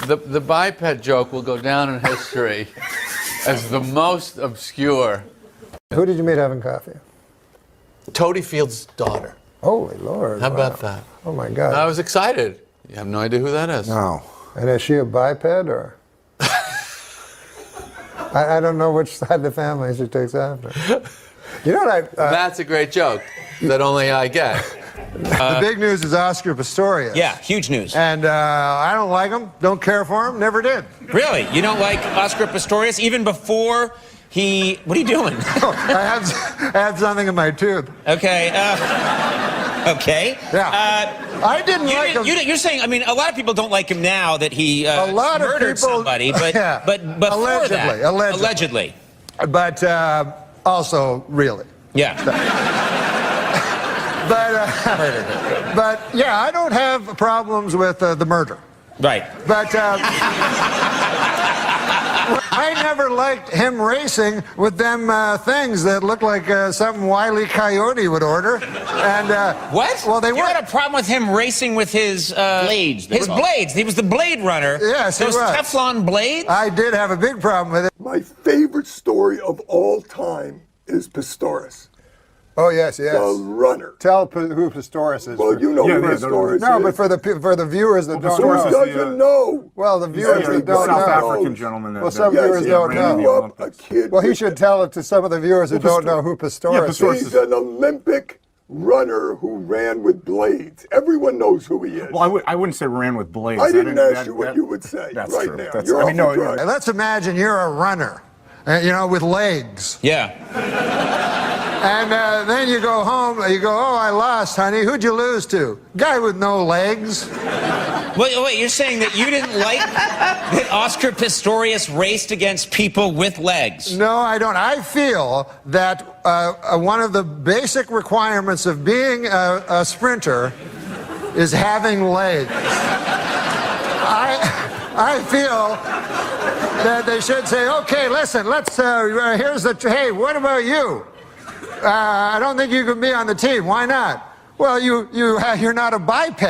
the biped joke will go down in history as the most obscure. Who did you meet having coffee? Toady Field's daughter. Holy Lord. How about that? Oh, my God. I was excited. You have no idea who that is. No. And is she a biped, or? I don't know which side of the family she takes after. You know what That's a great joke that only I get. the big news is Oscar Pistorius. Yeah, huge news. And I don't like him, don't care for him, never did. Really? You don't like Oscar Pistorius even before he... What are you doing? I had something in my tooth. Okay. Okay. Yeah. I didn't like him. You're saying, I mean, a lot of people don't like him now that he murdered somebody, but, yeah. but allegedly. But also, really. Yeah. But yeah, I don't have problems with the murder. Right. But I never liked him racing with them things that look like something Wile E. Coyote would order. And what? Well, they you had a problem with him racing with his blades. His blades. He was the Blade Runner. Yes, he Those was. Teflon blades. I did have a big problem with it. My favorite story of all time is Pistorius. Oh yes, yes. The runner. Tell who Pistorius is. Well, you know who Pistorius is. No, but for the viewers that don't Pistorius know. doesn't know. Well, the viewers that don't know. South African gentleman. Well, some viewers don't know. A kid Well, he should tell it to some of the viewers who don't know who Pistorius is. He's an Olympic runner who ran with blades. Everyone knows who he is. Well, I wouldn't say ran with blades. I didn't ask you what you would say right now. You're off the track. Let's imagine you're a runner, with legs. Yeah. And then you go home, you go, oh, I lost, honey. Who'd you lose to? Guy with no legs. Wait, you're saying that you didn't like that Oscar Pistorius raced against people with legs? No, I don't. I feel that one of the basic requirements of being a sprinter is having legs. I feel that they should say, okay, listen, let's, here's the, hey, what about you? I don't think you can be on the team. Why not? Well, you're not a biped.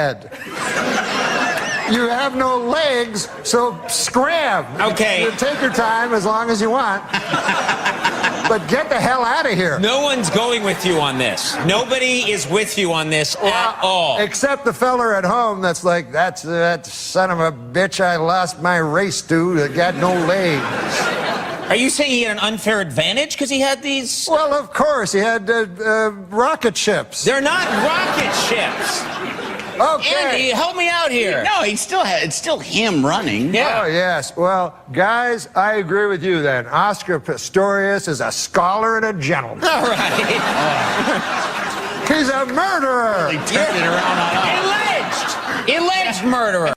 You have no legs, so scram. Okay. You take your time as long as you want. But get the hell out of here. No one's going with you on this. Nobody is with you on this at all. Except the feller at home that's like, that son of a bitch I lost my race to that got no legs. Are you saying he had an unfair advantage because he had these? Well, of course. He had rocket ships. They're not rocket ships. Okay. Andy, help me out here. No, it's still him running. Yeah. Oh, yes. Well, guys, I agree with you then. Oscar Pistorius is a scholar and a gentleman. All right. He's a murderer. They turned it around on us. Alleged murderer.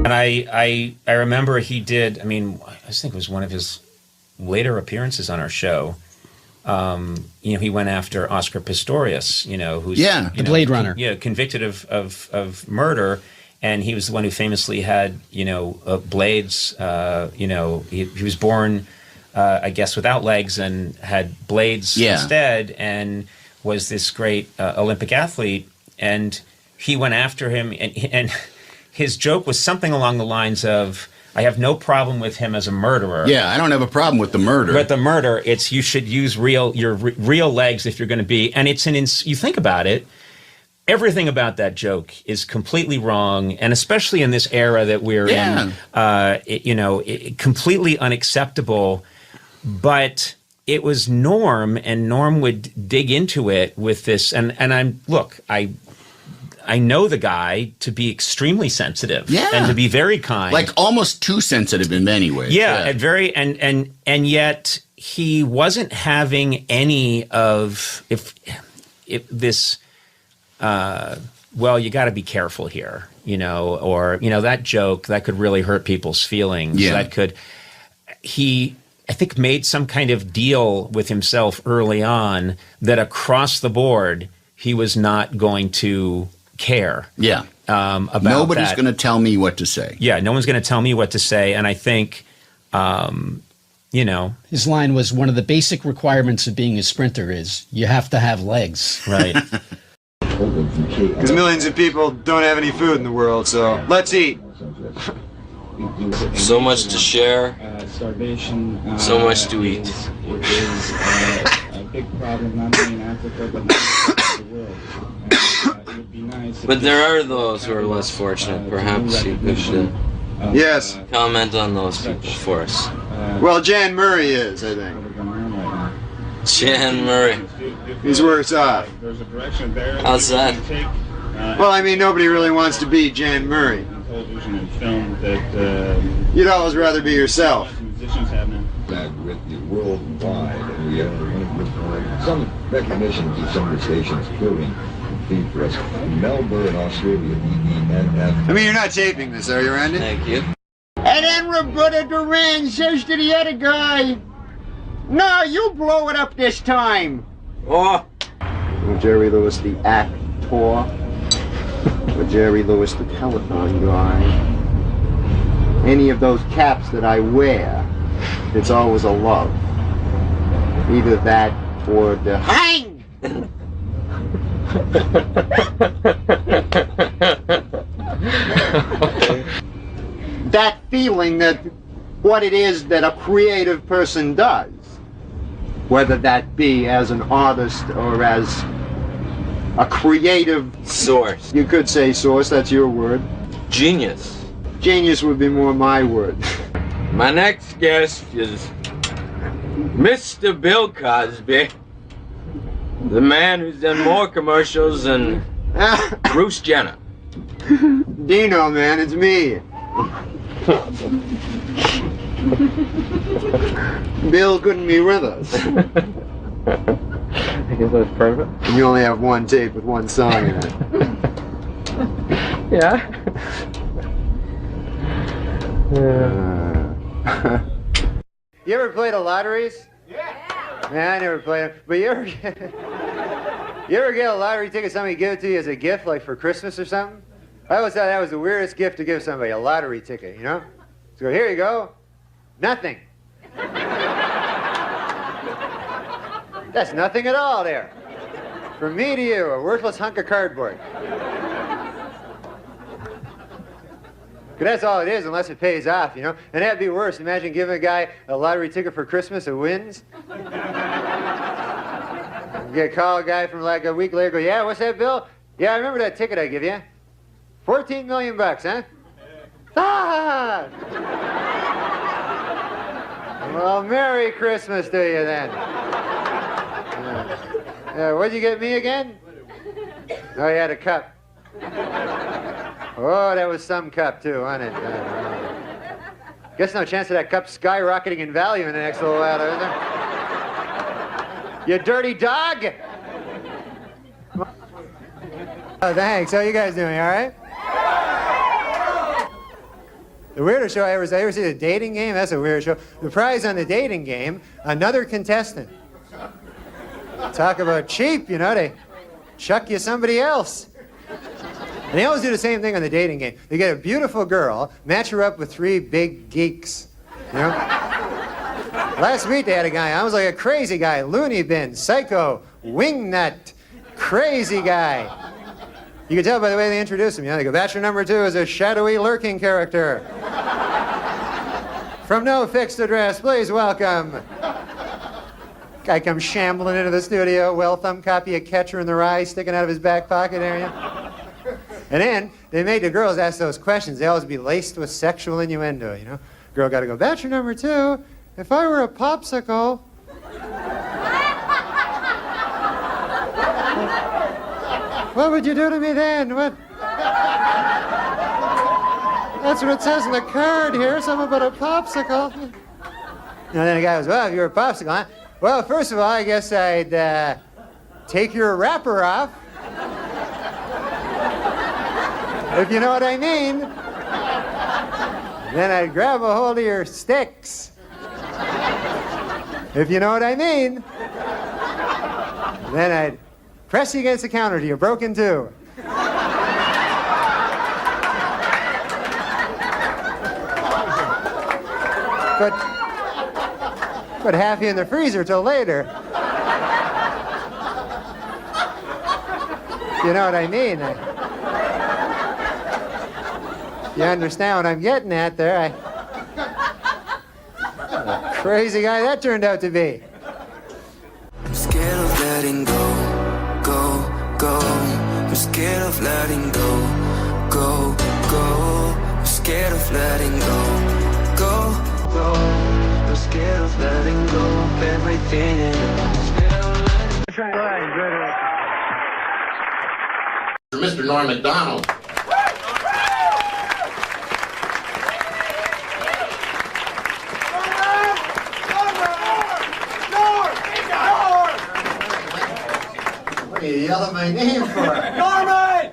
And I remember he did, I mean, I think it was one of his later appearances on our show. He went after Oscar Pistorius, who's the Blade Runner. Yeah, convicted of murder, and he was the one who famously had blades. He was born, I guess, without legs and had blades instead, and was this great Olympic athlete. And he went after him, and his joke was something along the lines of, I have no problem with him as a murderer. Yeah, I don't have a problem with the murder. But the murder, it's you should use your real legs if you're going to be. And it's you think about it, everything about that joke is completely wrong, and especially in this era that we're in, completely unacceptable. But it was Norm, and Norm would dig into it with this. And I know the guy to be extremely sensitive and to be very kind. Like almost too sensitive in many ways. Yeah. And yet he wasn't having any of if this you got to be careful here, or that joke that could really hurt people's feelings. Yeah. I think made some kind of deal with himself early on that across the board he was not going to care. Yeah. about Nobody's that. going to tell me what to say. Yeah, no one's going to tell me what to say, and I think, you know, His line was, one of the basic requirements of being a sprinter is you have to have legs. right. Because millions of people don't have any food in the world, so let's eat. So much to share, so much to eat. Which is a big problem not only in Africa but in the world. It would be nice. But there are those who are less fortunate. Perhaps you could Yes. comment on those people for us. Well, Jan Murray is, I think. Jan Murray. He's worse off. There's a direction there. How's that? Well, I mean, nobody really wants to be Jan Murray. Television and film that You'd always rather be yourself. musicians have now. That with the worldwide, and we have some recognition to some of the stations, including for us, Melbourne, Australia, EENF. I mean, you're not taping this, are you, Randy? Thank you. And then Roberta Duran says to the other guy, "No, you blow it up this time." Oh, Jerry Lewis, the actor, or Jerry Lewis, the telephone guy. Any of those caps that I wear, it's always a love. Either that or the hang. That feeling that what it is that a creative person does, whether that be as an artist or as a creative source. You could say source, that's your word. Genius. Genius would be more my word. My next guest is Mr. Bill Cosby, the man who's done more commercials than Bruce Jenner. Dino, man, it's me. Bill couldn't be with us. I guess that's perfect. And you only have one tape with one song in it. Yeah. You ever played the lotteries? Yeah. Man, I never played them. But you ever get a lottery ticket, somebody give it to you as a gift, like for Christmas or something? I always thought that was the weirdest gift to give somebody, a lottery ticket, you know? So here you go. Nothing. That's nothing at all there. From me to you, a worthless hunk of cardboard. Because that's all it is, unless it pays off, you know? And that'd be worse. Imagine giving a guy a lottery ticket for Christmas that wins. You call a guy from like a week later, go, "Yeah, what's that, Bill? Yeah, I remember that ticket I give you. 14 million bucks, huh? Ah! Well, Merry Christmas to you then. What'd you get me again? Oh, you had a cup. Oh, that was some cup too, wasn't it? Guess no chance of that cup skyrocketing in value in the next little while, is there? You dirty dog! Oh, thanks. How you guys doing, all right? The weirdest show I ever see the dating game? That's a weird show. The prize on the dating game, another contestant. Talk about cheap, you know, they chuck you somebody else. And they always do the same thing on the dating game. They get a beautiful girl, match her up with 3 big geeks, you know? Last week they had a guy, I was like a crazy guy, loony bin, psycho, wingnut, crazy guy. You can tell by the way they introduce him, you know, they go, "Bachelor number 2 is a shadowy, lurking character. From no fixed address, please welcome." Guy comes shambling into the studio, well-thumbed copy of Catcher in the Rye sticking out of his back pocket area. And then they made the girls ask those questions. They always be laced with sexual innuendo, you know. Girl got to go, "Bachelor number 2, if I were a popsicle..." "What would you do to me then? What?" "That's what it says on the card here, something about a popsicle." And then the guy goes, "Well, if you were a popsicle, huh? Well, first of all, I guess I'd take your wrapper off. If you know what I mean. Then I'd grab a hold of your sticks. If you know what I mean. Then I'd press you against the counter till you're broken too." Put halfie in the freezer till later. You know what I mean? You understand what I'm getting at there? Crazy guy that turned out to be. I'm scared of letting go, go, go. I'm scared of letting go, go, go. I'm scared of letting go, go, go. I'm scared of letting go of everything and Mr. Norm Macdonald. What are you yelling my name for? Norman!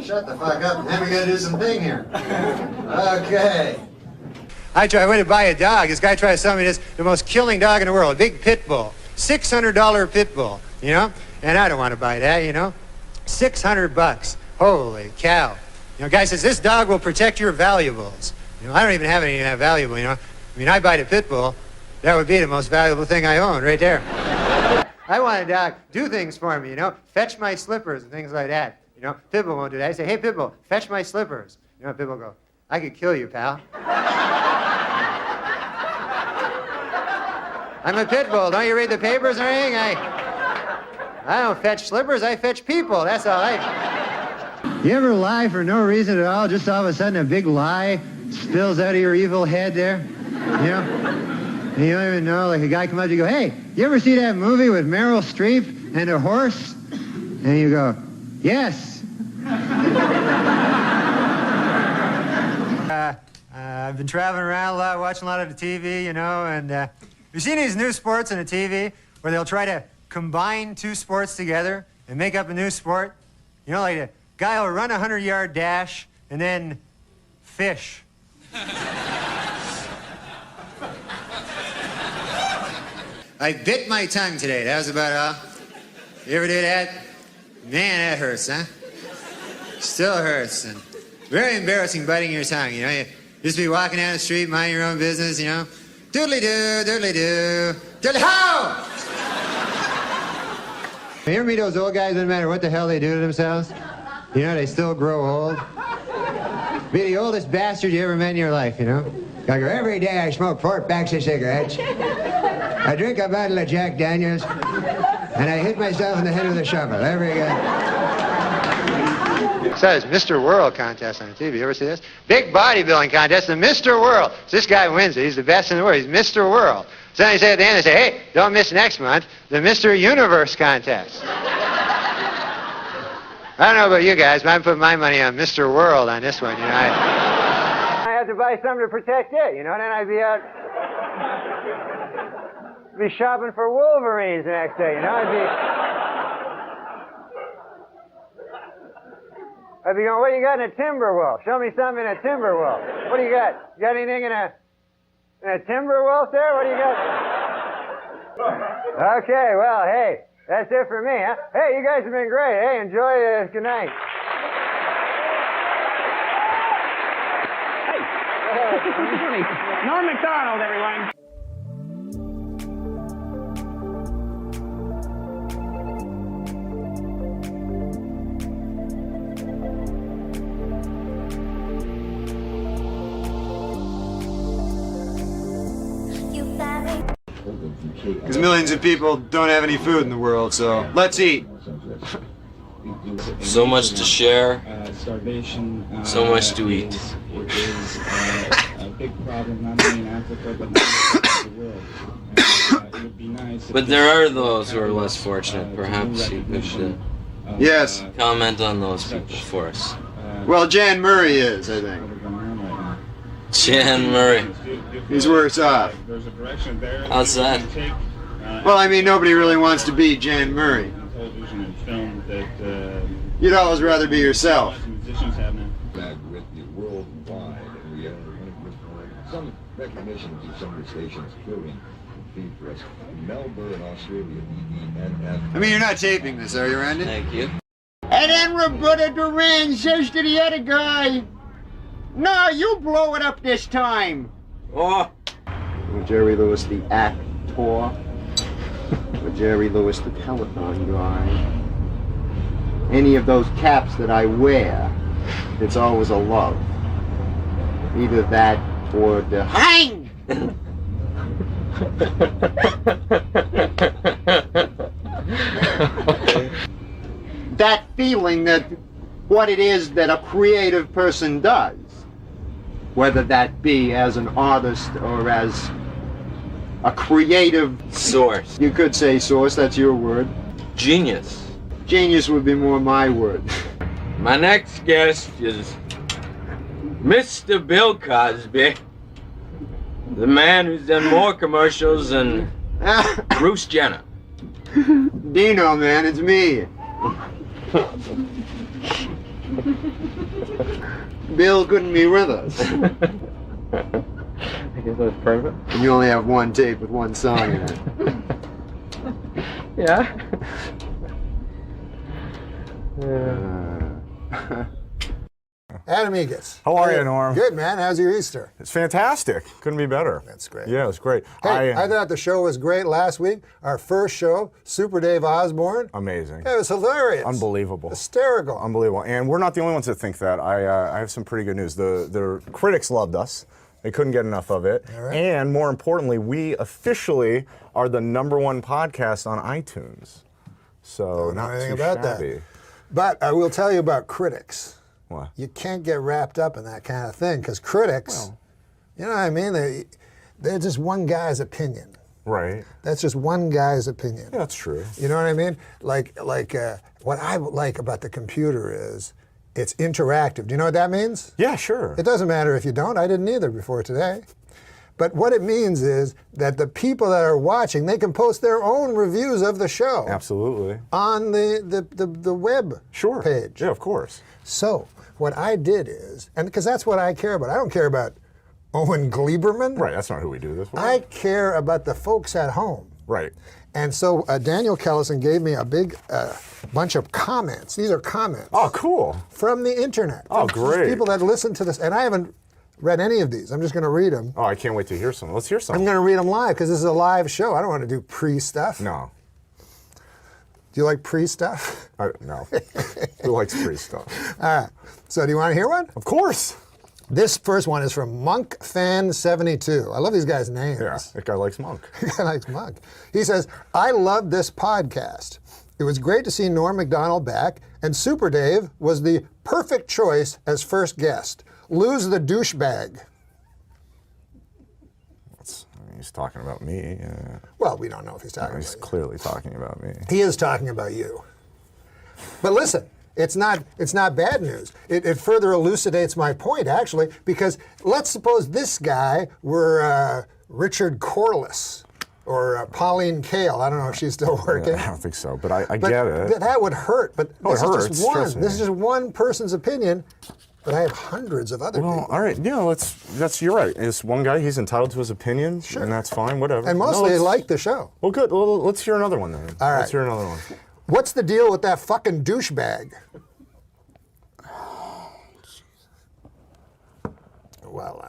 Shut the fuck up, man. We gotta do some thing here. Okay. I went to buy a dog. This guy tried to sell me the most killing dog in the world, a big pit bull. $600 pit bull, you know? And I don't want to buy that, you know? $600. Holy cow. You know, guy says, this dog will protect your valuables. You know, I don't even have anything that valuable, you know? I mean, I buy the pit bull. That would be the most valuable thing I own right there. I want a dog do things for me, you know? Fetch my slippers and things like that. You know, Pitbull won't do that. I say, hey, Pitbull, fetch my slippers. You know, Pitbull will go, I could kill you, pal. I'm a pit bull. Don't you read the papers or anything? I don't fetch slippers. I fetch people. That's all I... You ever lie for no reason at all? Just all of a sudden a big lie spills out of your evil head there? You know? And you don't even know, like a guy come up to you and go, hey, you ever see that movie with Meryl Streep and a horse? And you go, yes. I've been traveling around a lot, watching a lot of the TV, you know, and you've seen these new sports on the TV where they'll try to combine two sports together and make up a new sport. You know, like a guy will run a 100-yard dash and then fish. I bit my tongue today. That was about all. You ever do that? Man, that hurts, huh? Still hurts. And very embarrassing biting your tongue, you know. You just be walking down the street, minding your own business, you know. Doodly-doo, doodly-doo, doodly-ho! You ever meet those old guys, no matter what the hell they do to themselves? You know, they still grow old. Be the oldest bastard you ever met in your life, you know? I go, every day I smoke 4 packs of cigarettes. I drink a bottle of Jack Daniels, and I hit myself in the head with a shovel every day. So it's Mr. World contest on the TV. You ever see this? Big bodybuilding contest, the Mr. World. So this guy wins it. He's the best in the world. He's Mr. World. So then they say at the end, they say, hey, don't miss next month, the Mr. Universe contest. I don't know about you guys, but I'm putting my money on Mr. World on this one, you know. I have to buy something to protect it, you know, and then I'd be out, be shopping for Wolverines the next day, you know. I'd be going, what do you got in a timber wolf? Show me something in a timber wolf. What do you got? You got anything in a timber wolf there? What do you got? Okay, well, hey, that's it for me, huh? Hey, you guys have been great. Hey, enjoy this. Good night. Norm Macdonald, everyone. Because millions of people don't have any food in the world, so let's eat. So much to share, starvation. so much to eat. It is a big problem not only in Africa but across the world. And, it would be nice. But there are those who are less fortunate. Perhaps you could Yes. comment on those people for us. Well, Jan Murray is, I think. Jan Murray. He's worse off. There's a direction there. How's that? Well, I mean, nobody really wants to be Jan Murray. Television and film that You'd always rather be yourself. musicians have now. Back with the worldwide, and we are some recognition to some of the stations, including Beef Risk, Melbourne, Australia, EENF. I mean, you're not taping this, are you, Randy? Thank you. And then Roberta Duran says to the other guy, no, you blow it up this time. Oh, or Jerry Lewis the actor, or Jerry Lewis the telephone guy. Any of those caps that I wear, it's always a love. Either that or the hang! That feeling that what it is that a creative person does, whether that be as an artist or as a creative Source. You could say source, that's your word. Genius. Genius would be more my word. My next guest is Mr. Bill Cosby, the man who's done more commercials than Bruce Jenner. Dino, man, it's me. Bill couldn't be with us. I guess that's perfect. And you only have one tape with one song in it. Yeah. Adam Egas. How are you, Norm? Good, man. How's your Easter? It's fantastic. Couldn't be better. That's great. Yeah, it was great. Hey, I thought the show was great last week. Our first show, Super Dave Osborne. Amazing. It was hilarious. Unbelievable. Hysterical. Unbelievable. And we're not the only ones that think that. I have some pretty good news. The critics loved us. They couldn't get enough of it. All right. And more importantly, we officially are the #1 podcast on iTunes. So Don't know not anything too about shabby. that. But I will tell you about critics. What? You can't get wrapped up in that kind of thing because critics, you know what I mean? They're just one guy's opinion. Right. That's just one guy's opinion. Yeah, that's true. You know what I mean? Like what I like about the computer is it's interactive. Do you know what that means? Yeah, sure. It doesn't matter if you don't. I didn't either before today. But what it means is that the people that are watching, they can post their own reviews of the show. Absolutely. On the web page. Yeah, of course. So what I did is, and because that's what I care about. I don't care about Owen Gleiberman. Right, that's not who we do this with. I care about the folks at home. Right. And so Daniel Kellison gave me a big bunch of comments. These are comments. Oh, cool. From the internet. Oh, From great. People that listen to this. And I haven't read any of these. I'm just going to read them. Oh, I can't wait to hear some. Let's hear some. I'm going to read them live because this is a live show. I don't want to do pre-stuff. No. Do you like pre-stuff? No. Who likes pre-stuff? All right. So do you want to hear one? Of course. This first one is from MonkFan72. I love these guys' names. Yeah, that guy likes Monk. That guy likes Monk. He says, I love this podcast. It was great to see Norm Macdonald back, and Super Dave was the perfect choice as first guest. Lose the douchebag. He's talking about me. Well, we don't know if he's talking about He's you. clearly talking about me. He is talking about you. But listen, it's not bad news. It further elucidates my point, actually, because let's suppose this guy were Richard Corliss or Pauline Kael. I don't know if she's still working. I don't think so, but I get it. That would hurt, but Oh, this it is hurts, just one. trust me. This is just one person's opinion, but I have hundreds of other Well, people. all right, you're right. It's one guy, he's entitled to his opinion, and that's fine, whatever. And mostly they like the show. Well, good. Well, let's hear another one then. All right. Let's hear another one. What's the deal with that fucking douchebag? Well,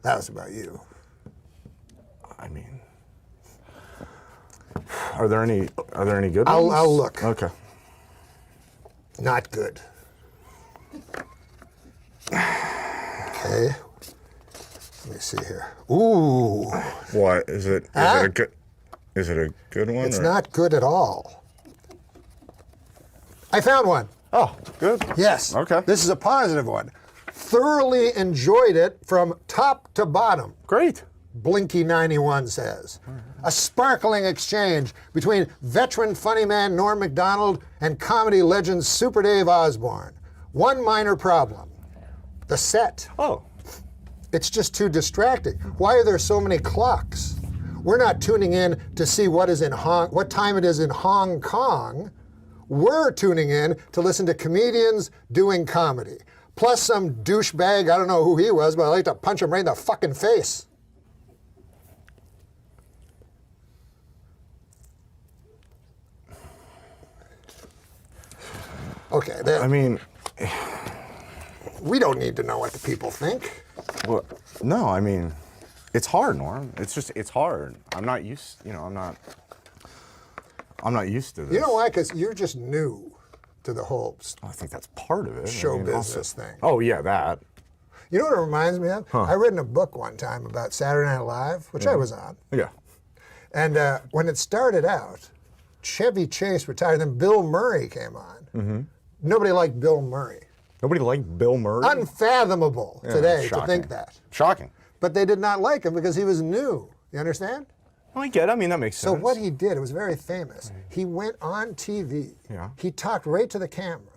that was about you. I mean, are there any good I'll ones? look. Okay. Not good. Okay. Let me see here. Ooh. What is it? Huh? Is it a good one? It's or? not good at all. I found one. Oh, good. Yes. Okay. This is a positive one. Thoroughly enjoyed it from top to bottom. Great. Blinky91 says. A sparkling exchange between veteran funny man Norm Macdonald and comedy legend Super Dave Osborne. One minor problem. The set. Oh. It's just too distracting. Why are there so many clocks? We're not tuning in to see what time it is in Hong Kong. We're tuning in to listen to comedians doing comedy. Plus some douchebag, I don't know who he was, but I like to punch him right in the fucking face. Okay. I mean, We don't need to know what the people think. Well, no, I mean, it's hard, Norm. It's hard. I'm not used to this. You know why? Because you're just new to the whole I think that's part of it. show I mean, business thing. Oh, yeah, that. You know what it reminds me of? Huh. I read in a book one time about Saturday Night Live, which I was on. Yeah. And when it started out, Chevy Chase retired, then Bill Murray came on. Mm-hmm. Nobody liked Bill Murray. Nobody liked Bill Murray? Unfathomable today to think that. Shocking. But they did not like him because he was new. You understand? Well, I get it. I mean, that makes sense. So what he did, it was very famous. He went on TV. Yeah. He talked right to the camera,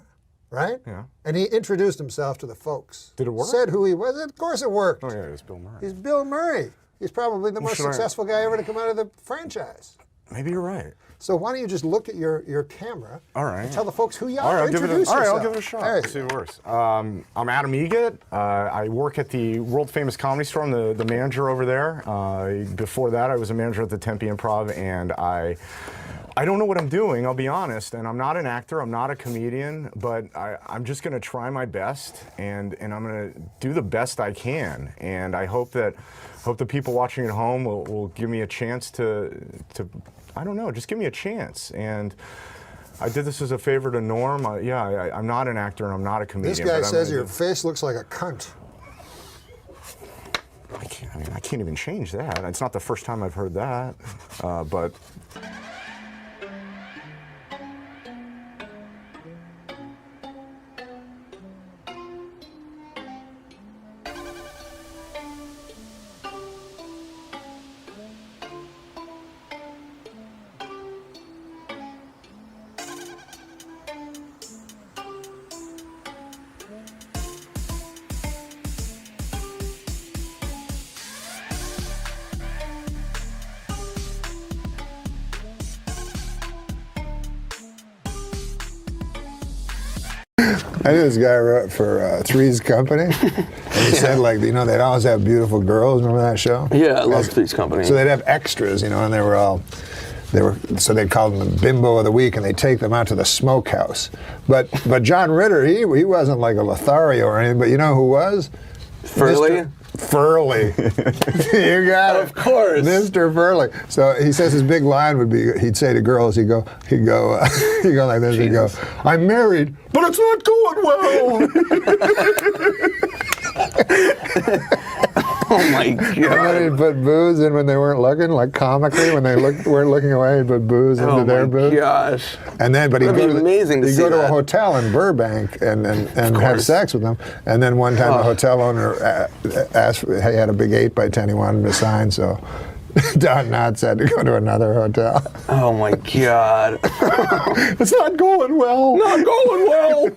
right? Yeah. And he introduced himself to the folks. Did it work? Said who he was. Of course it worked. Oh, yeah, it was Bill Murray. He's Bill Murray. He's probably the most successful guy ever to come out of the franchise. Maybe you're right. So why don't you just look at your camera and tell the folks who you are. All right, Introduce I'll yourself. give it a shot. Let's see what works. I'm Adam Egat. I work at the world famous Comedy Store. I'm the manager over there. Before that, I was a manager at the Tempe Improv, and I don't know what I'm doing, I'll be honest, and I'm not an actor, I'm not a comedian, but I'm just gonna try my best, and I'm gonna do the best I can, and I hope the people watching at home will give me a chance to I don't know, just give me a chance. And I did this as a favor to Norm. I'm not an actor and I'm not a comedian. This guy says your face looks like a cunt. I can't even change that. It's not the first time I've heard that, but. I knew this guy wrote for Three's Company, and he said, like, you know, they'd always have beautiful girls. Remember that show? Yeah, I love Three's Company. So they'd have extras, you know, and so they'd call them the bimbo of the week, and they'd take them out to the smokehouse. But John Ritter, he wasn't like a Lothario or anything, but you know who was? Furley? Furley. You got it. Of course. Mr. Furley. So he says his big line would be, he'd say to girls, he'd go like this, he'd go, I'm married, but it's not going well. Oh my God. And then he'd put booze in when they weren't looking, like comically, when they weren't looking away, he'd put booze into their booze. Oh my gosh. And then, but he'd go to a hotel in Burbank and have sex with them. And then one time the hotel owner asked, he had a big 8x10 he wanted to sign, so Don Knotts had to go to another hotel. Oh my God. It's not going well. Not going well.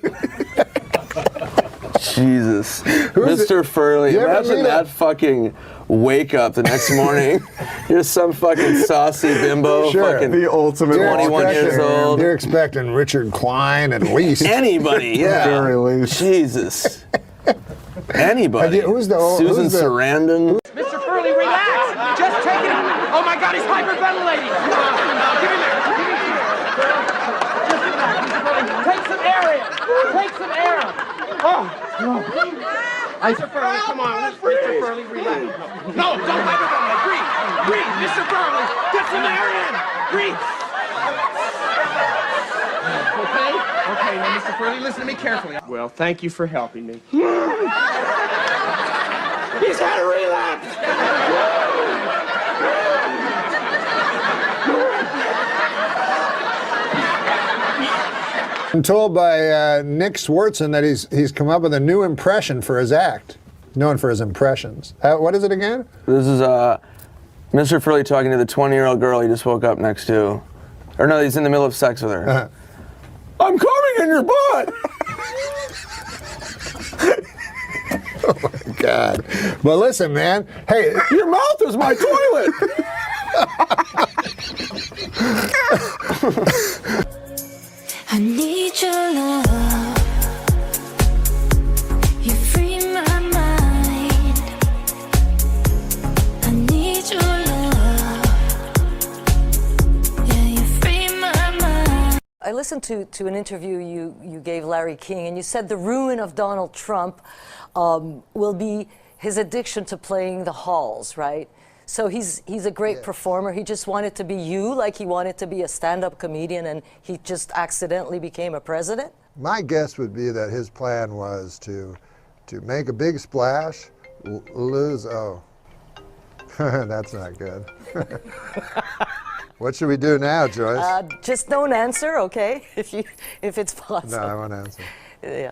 Jesus. Mr. Furley, imagine that fucking wake up the next morning. You're some fucking saucy bimbo, fucking the ultimate 21 years old. You're expecting Richard Klein at least. Anybody, yeah. Very least. Jesus. Anybody. Susan Sarandon. Mr. Furley, relax. Just take it. Oh my God, he's hyperventilating. Give him there. Just relax, Mr. Furley. Take some air in. Take some air. Oh, no. Mr. Furley, come on. Mr. Furley, relax. No, don't hyperventilate. Breathe. Breathe. Mr. Furley, get some air in. Breathe. Okay? Okay, now, Mr. Furley, listen to me carefully. Well, thank you for helping me. He's had a relapse. I'm told by Nick Swartzen that he's come up with a new impression for his act, known for his impressions. What is it again? This is Mr. Furley talking to the 20-year-old girl he just woke up next to. Or no, he's in the middle of sex with her. I'm coming in your butt! Oh my God. Well, listen, man. Hey. Your mouth is my toilet! I need your love. You free my mind. I need your love. Yeah, you free my mind. I listen listened to an interview you gave Larry King, and you said the ruin of Donald Trump will be his addiction to playing the halls, right? So he's a great performer. He just wanted to be you, like he wanted to be a stand-up comedian, and he just accidentally became a president? My guess would be that his plan was to make a big splash, lose. Oh, that's not good. What should we do now, Joyce? Just don't answer, okay? If it's possible. No, I won't answer. Yeah.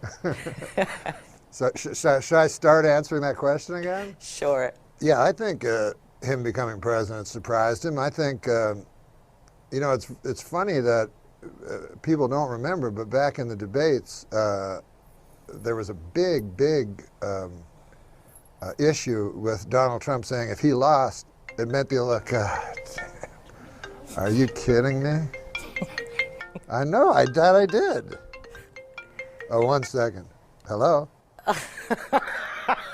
So should I start answering that question again? Sure. Yeah, I think him becoming president surprised him. I think, you know, it's funny that people don't remember, but back in the debates, there was a big issue with Donald Trump saying if he lost, it meant the election. Are you kidding me? I know, I did. Oh, 1 second. Hello?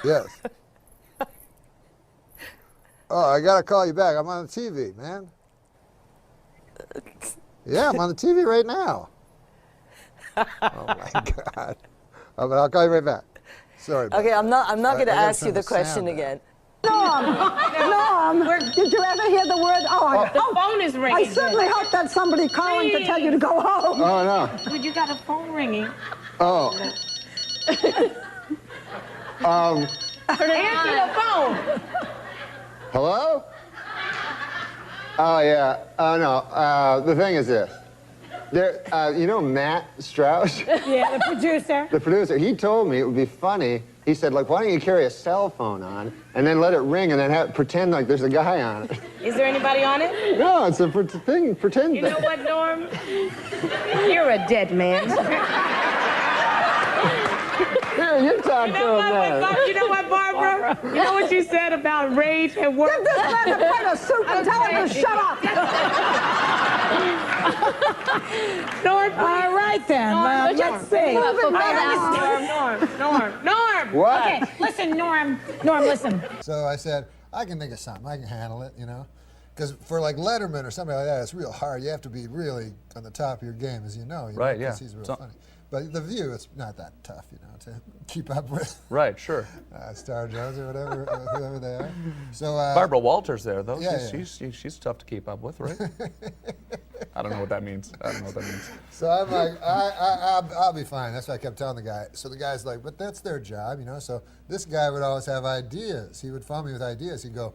Yes. Oh, I gotta call you back. I'm on the TV, man. Yeah, I'm on the TV right now. Oh my God. Oh, but I'll call you right back. Sorry. Okay, I'm not going to ask you the question again. Norm, did you ever hear the word? Oh, The phone is ringing. I certainly hope that's somebody calling to tell you to go home. Oh no. But you got a phone ringing. Oh. Answer the phone. Hello? Oh yeah. Oh no. The thing is this. There, you know Matt Strauss? Yeah, the producer. The producer. He told me it would be funny. He said, like, why don't you carry a cell phone on and then let it ring and then pretend like there's a guy on it. Is there anybody on it? No, it's a thing. Pretend. You know what, Norm? You're a dead man. Here, you talk to him then. You know what, Barbara? You know what you said about rage and work? Give this man a plate of soup and tell him to shut up. Norm, all right then. Let's see. Norm. What? Okay, listen, Norm, listen. So I said, I can think of something. I can handle it, you know? Because for like Letterman or somebody like that, it's real hard. You have to be really on the top of your game, as you know. Right, yeah. Because he's real funny. But The View, it's not that tough, you know, to keep up with. Right, sure. Star Jones or whatever, whoever they are. So Barbara Walters there, though. Yeah, She's tough to keep up with, right? I don't know what that means. So I'm like, I'll be fine. That's what I kept telling the guy. So the guy's like, but that's their job, you know? So this guy would always have ideas. He would phone me with ideas. He'd go,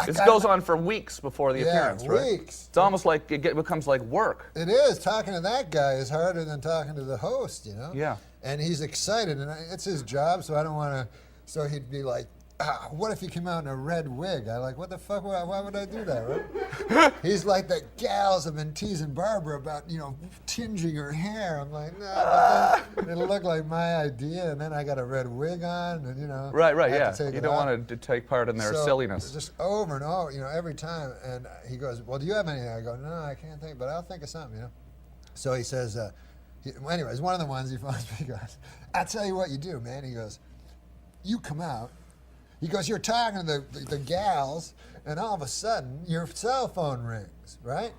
This goes on for weeks before the appearance, right? Weeks. It's almost like it becomes like work. It is. Talking to that guy is harder than talking to the host, you know? Yeah. And he's excited, and it's his job, so I don't want to. So he'd be like, what if he came out in a red wig? I'm like, what the fuck? Why would I do that, right? He's like, the gals have been teasing Barbara about, you know, tinging her hair. I'm like, no, but then it'll look like my idea, and then I got a red wig on, and, you know. Right, I have yeah. to take You it don't off. want to take part in their So, silliness. Just over and over, you know, every time. And he goes, well, do you have anything? I go, no, I can't think, but I'll think of something, you know. So he says, anyways, one of the ones he finds me, he goes, I'll tell you what you do, man. He goes, you come out. He goes, you're talking to the gals, and all of a sudden, your cell phone rings, right?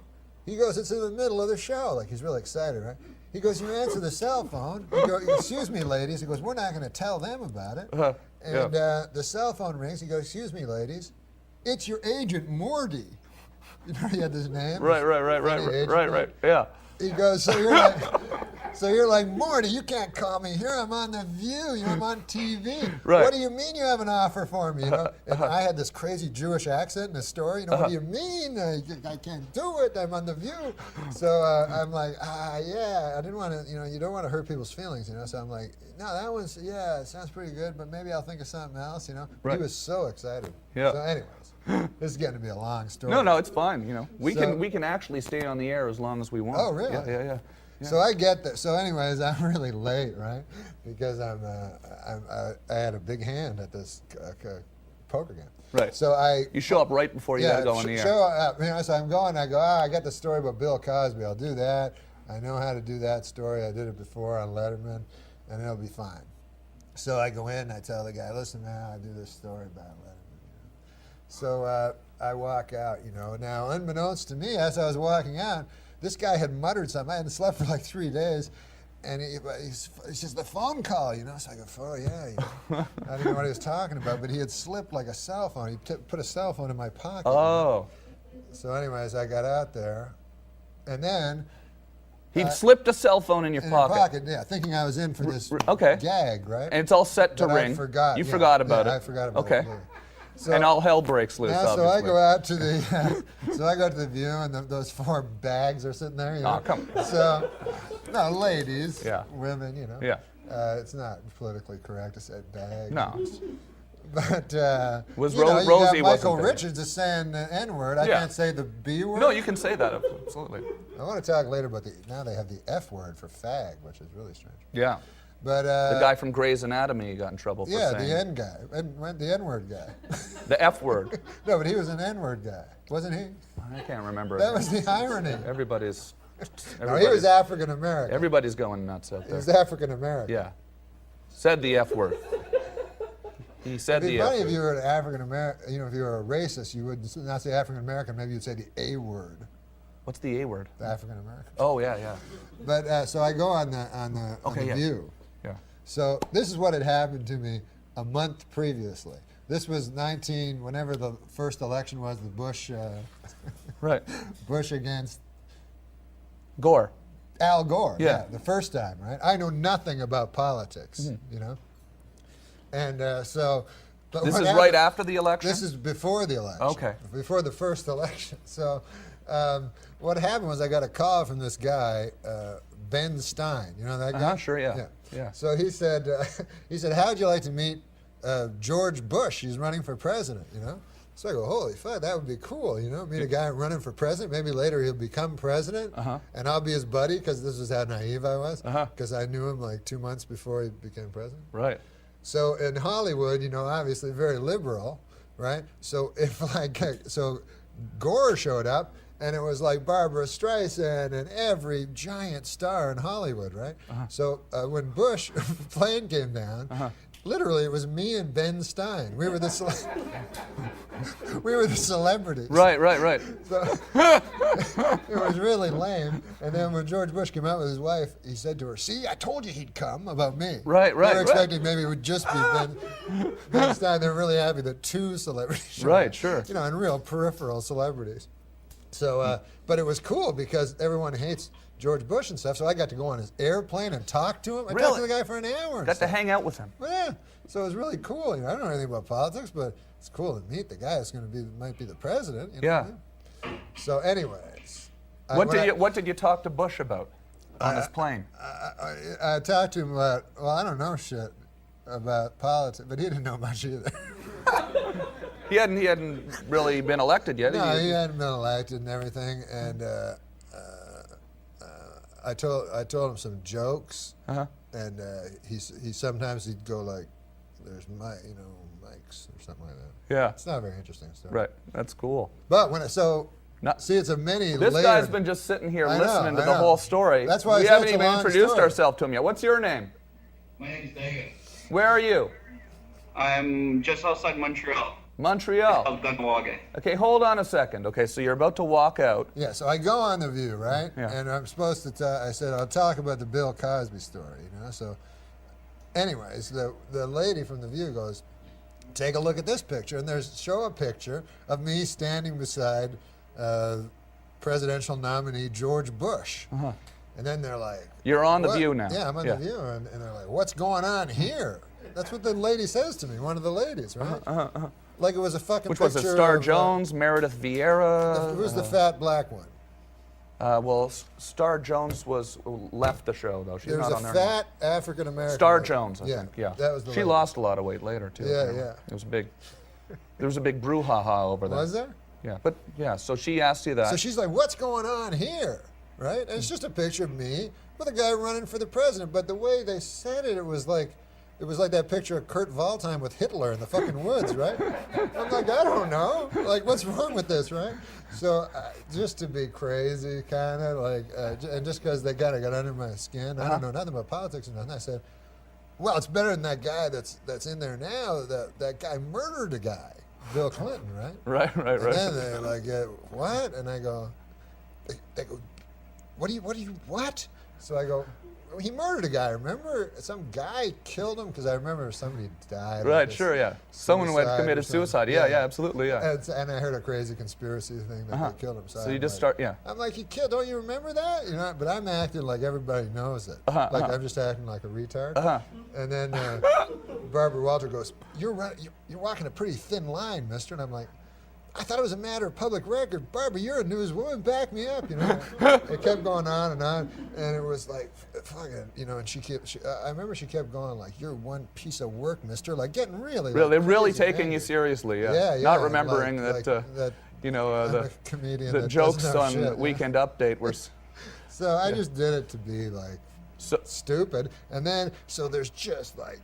He goes, it's in the middle of the show. Like, he's really excited, right? He goes, you answer the cell phone. You go, excuse me, ladies. He goes, we're not going to tell them about it. And the cell phone rings. He goes, excuse me, ladies. It's your agent, Morty. You know, he had this name. Right. Yeah. He goes, so you're like, Morty, you can't call me here. I'm on The View. You know, I'm on TV. Right. What do you mean you have an offer for me? You know, and I had this crazy Jewish accent in the story. You know, what do you mean? I can't do it. I'm on The View. So I'm like, yeah. I didn't want to, you know, you don't want to hurt people's feelings, you know. So I'm like, no, that one's, yeah, it sounds pretty good, but maybe I'll think of something else, you know. Right. He was so excited. Yeah. So anyways. This is getting to be a long story. No, it's fine. You know, we can actually stay on the air as long as we want. Oh, really? Yeah. So I get there. So anyways, I'm really late, right? Because I had a big hand at this poker game. Right. So you show up right before you gotta go on the air. Show up. You know, so I'm going. I go. I got the story about Bill Cosby. I'll do that. I know how to do that story. I did it before on Letterman, and it'll be fine. So I go in. And I tell the guy, listen, man, I do this story about Letterman. So I walk out, you know. Now, unbeknownst to me, as I was walking out, this guy had muttered something. I hadn't slept for like 3 days. And it's just the phone call, you know. So I go, oh, yeah. You know. I didn't know what he was talking about, but he had slipped like a cell phone. He put a cell phone in my pocket. Oh. You know? So anyways, I got out there. And then... He'd slipped a cell phone in your pocket. Yeah, thinking I was in for this okay. gag, right? And it's all set to but ring. I forgot. You forgot about it. I forgot about it. Okay. So, and all hell breaks loose, now, obviously. So I go out to the, so I go to the View, and those 4 bags are sitting there. You know? Oh, come on. So, no, ladies, yeah. women, you know. Yeah. It's not politically correct to say bag. No. But was you know, you Rosie got Michael wasn't Richards is saying the N-word. I can't say the B word. No, you can say that, absolutely. I want to talk later about now they have the F word for fag, which is really strange. Yeah. But the guy from Grey's Anatomy got in trouble for saying. Yeah, the N guy, the N-word guy. The F word. No, but he was an N-word guy, wasn't he? I can't remember. That was the irony. Everybody's no, he was African American. Everybody's going nuts out there. He was African American. Yeah. Said the F word. He said the F word. It'd be funny if you were an African American, you know, if you were a racist, you would not say African American, maybe you'd say the A word. What's the A word? The African American. Oh, yeah, yeah. But so I go on the View. Yeah. So this is what had happened to me a month previously. This was whenever the first election was, the Bush. Right. Bush against Gore. Al Gore. Yeah. The first time, right? I know nothing about politics, you know. And so. But this is right after the election? This is before the election. Okay. Before the first election. So what happened was I got a call from this guy, Ben Stein. You know that guy? Sure, yeah. So he said, how'd you like to meet George Bush? He's running for president, you know? So I go, holy fuck, that would be cool, you know? Meet a guy running for president. Maybe later he'll become president, and I'll be his buddy, because this is how naive I was, because I knew him like 2 months before he became president. Right. So in Hollywood, you know, obviously very liberal, right? So so Gore showed up, and it was like Barbara Streisand and every giant star in Hollywood, right? So when Bush plane came down, literally it was me and Ben Stein. We were the celebrities. Right. So it was really lame. And then when George Bush came out with his wife, he said to her, "See, I told you he'd come," about me. Right. They were expecting maybe it would just be Ben Stein. They're really happy that 2 celebrities showed up. Right, sure. You know, and real peripheral celebrities. So, but it was cool because everyone hates George Bush and stuff, so I got to go on his airplane and talk to him. I talked to the guy for an hour. Got to hang out with him. Well, yeah, so it was really cool. You know, I don't know anything about politics, but it's cool to meet the guy that's going to might be the president. You know what I mean? So, anyways, what did you talk to Bush about on his plane? I talked to him about I don't know shit about politics, but he didn't know much either. He hadn't really been elected yet. No, he hadn't been elected and everything, and I told him some jokes, and he sometimes he'd go like, "There's mics" or something like that. Yeah, it's not a very interesting story. Right, that's cool. But see, it's a many. This guy's been just sitting here listening to the whole story. That's why we haven't even introduced ourselves to him yet. What's your name? My name is David. Where are you? I'm just outside Montreal. Montreal. Okay, hold on a second. Okay, so you're about to walk out. Yeah, so I go on The View, right? Yeah. And I'm supposed to I said, I'll talk about the Bill Cosby story, you know? So anyways, the lady from The View goes, take a look at this picture. And show a picture of me standing beside presidential nominee George Bush. And then they're like... You're on The View now. Yeah, I'm on The View. And they're like, what's going on here? That's what the lady says to me, one of the ladies, right? Like it was a fucking Which picture was it? Star of, Jones, Meredith Vieira? Who's the fat black one? Well, Star Jones left the show, though. She's not on there. There was a fat African American. Star Jones, I think. Yeah, that was the she lady. lost a lot of weight later too. Yeah. It was big. There was a big brouhaha over that. Was there? Yeah, but so she asked you that. So she's like, "What's going on here?" Right? And it's just a picture of me with a guy running for the president. But the way they said it, it was like that picture of Kurt Waldheim with Hitler in the fucking woods, right? I'm like, I don't know. Like, what's wrong with this, right? So just to be crazy, kind of like, and just because they kind of got under my skin, I don't know nothing about politics or nothing. I said, well, it's better than that guy that's in there now. That guy murdered a guy, Bill Clinton, right? Right. And then they're like, what? And I go, they go, what? So I go, well, he murdered a guy, remember? Some guy killed him, because I remember somebody died. Right, sure, yeah. Someone who had committed suicide. Yeah, absolutely, yeah. And I heard a crazy conspiracy thing that they killed him. So you just start, yeah. I'm like, he killed, don't you remember that? You know, but I'm acting like everybody knows it. Like I'm just acting like a retard. And then Barbara Walter goes, you're walking a pretty thin line, mister. And I'm like, I thought it was a matter of public record. Barbara, you're a newswoman, back me up, you know. It kept going on, and it was like, fucking, you know, and I remember she kept going like, you're one piece of work, mister, like getting really they're really crazy taking you seriously, yeah. Yeah, Not remembering that, you know, the jokes on shit, Weekend Update were... So I just did it to be like stupid, and then, so there's just like,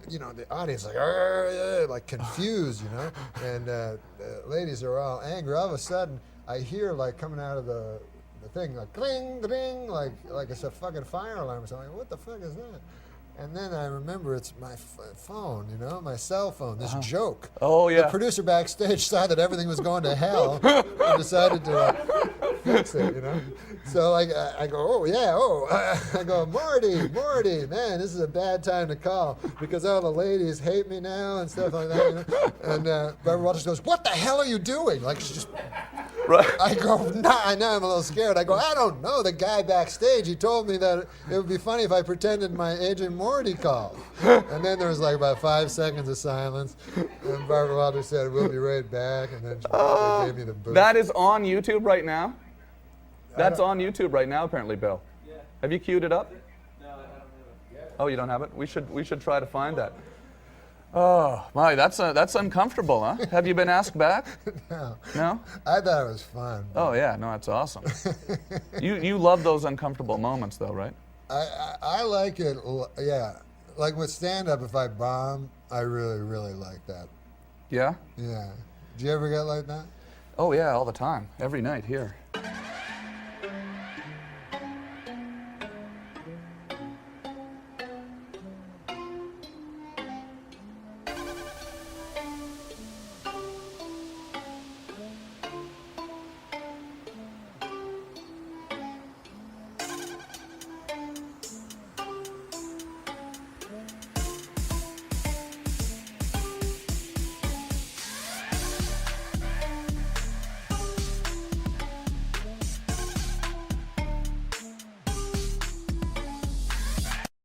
you know, the audience like confused, you know, and the ladies are all angry. All of a sudden, I hear like coming out of the thing, like cling, ding, like it's a fucking fire alarm or something. What the fuck is that? And then I remember it's my phone, you know, my cell phone, this joke. Oh, yeah. The producer backstage saw that everything was going to hell and decided to fix it, you know. So like, I go, oh, yeah, I go, Morty, man, this is a bad time to call because all the ladies hate me now and stuff like that, you know. And Barbara Walters goes, what the hell are you doing? Like, she's just... Right. I go, nah, I know I'm a little scared. I go, I don't know. The guy backstage, he told me that it would be funny if I pretended my Agent Morty called. And then there was like about 5 seconds of silence. And Barbara Walters said, we'll be right back. And then they gave me the boot. That is on YouTube right now? That's on YouTube right now, apparently, Bill. Yeah. Have you queued it up? No, I don't have it yet. Oh, you don't have it? We should try to find that. Oh, my, that's uncomfortable, huh? Have you been asked back? No. No? I thought it was fun. Oh, yeah, no, that's awesome. You love those uncomfortable moments, though, right? I like it, yeah. Like with stand-up, if I bomb, I really, really like that. Yeah? Yeah. Do you ever get like that? Oh, yeah, all the time. Every night here.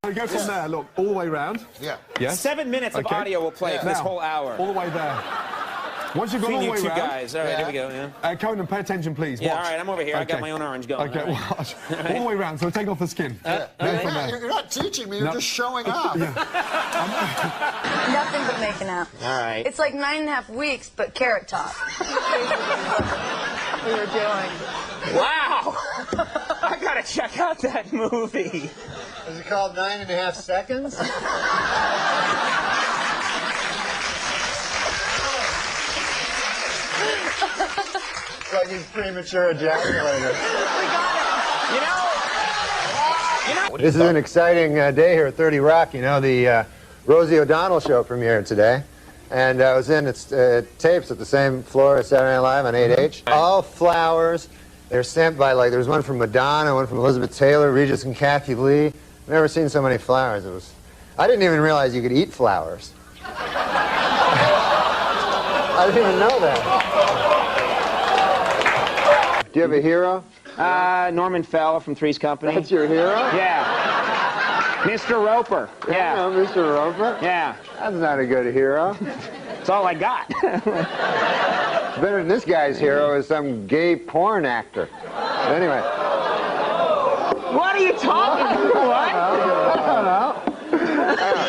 We go from there, look, all the way round. Yeah. Yes? 7 minutes of audio will play for this whole hour. All the way there. Once you've gone all the way two round. guys. All right, here we go. Yeah. Conan, pay attention, please. Yeah, Watch. all right, I'm over here. I got my own orange going. Okay, watch. All the way round, so take off the skin. You're not teaching me, you're just showing off. Nothing but making out. All right. It's like 9.5 weeks, but Carrot Top. We were doing. Wow! I gotta check out that movie. Is it called 9.5 Seconds? It's like he's premature ejaculator. You know. This is an exciting day here at 30 Rock. You know, the Rosie O'Donnell show premiered today. And I was in its tapes at the same floor as Saturday Night Live on 8H. All flowers. They're sent by, like, there's one from Madonna, one from Elizabeth Taylor, Regis and Kathy Lee. I've never seen so many flowers. I didn't even realize you could eat flowers. I didn't even know that. Do you have a hero? Norman Fowler from Three's Company. That's your hero? Yeah. Mr. Roper. Yeah. Oh, Mr. Roper? Yeah. That's not a good hero. That's all I got. Better than this guy's hero is some gay porn actor. But anyway. What are you talking about? I don't know.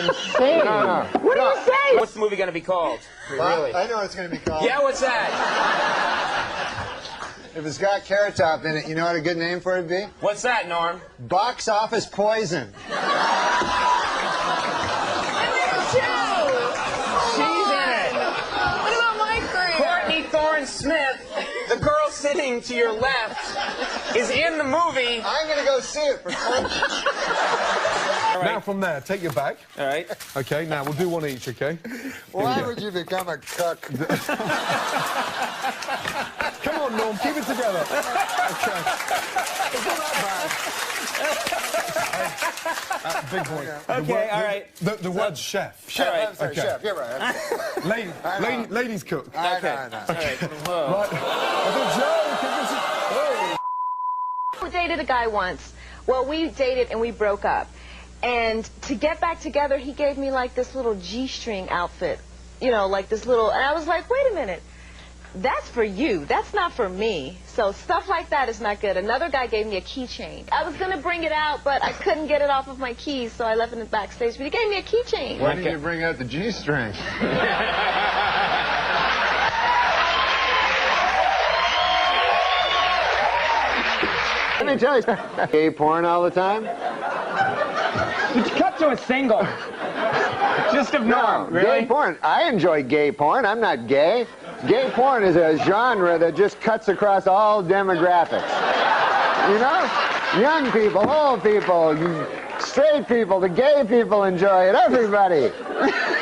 Insane. No. What do you say? What's the movie going to be called? Well, I know what it's going to be called. Yeah, what's that? If it's got Carrot Top in it, you know what a good name for it would be? What's that, Norm? Box Office Poison. She's in it. What about my career? Courtney Thorne Smith, the girl sitting to your left, is in the movie. I'm going to go see it for fun. Now from there, take your bag. All right. Okay, now we'll do one each, okay? Why would you become a cuck? Come on, Norm, keep it together. Okay. It's not that bad. Big boy. Okay, all right. The word chef. Chef, All right. I'm sorry, Okay. chef. You're right. Ladies cook. I Okay. know. All right. Whoa. Right. That's a joke. We dated a guy once. Well, we dated and we broke up. And to get back together, he gave me like this little G-string outfit. You know, like this little, and I was like, wait a minute. That's for you. That's not for me. So stuff like that is not good. Another guy gave me a keychain. I was going to bring it out, but I couldn't get it off of my keys, so I left it backstage. But he gave me a keychain. Why didn't you bring out the G-string? Let me tell you, gay porn all the time? Cut to a single. Just of Norm, really? Gay porn. I enjoy gay porn. I'm not gay. Gay porn is a genre that just cuts across all demographics. You know? Young people, old people, straight people, the gay people enjoy it. Everybody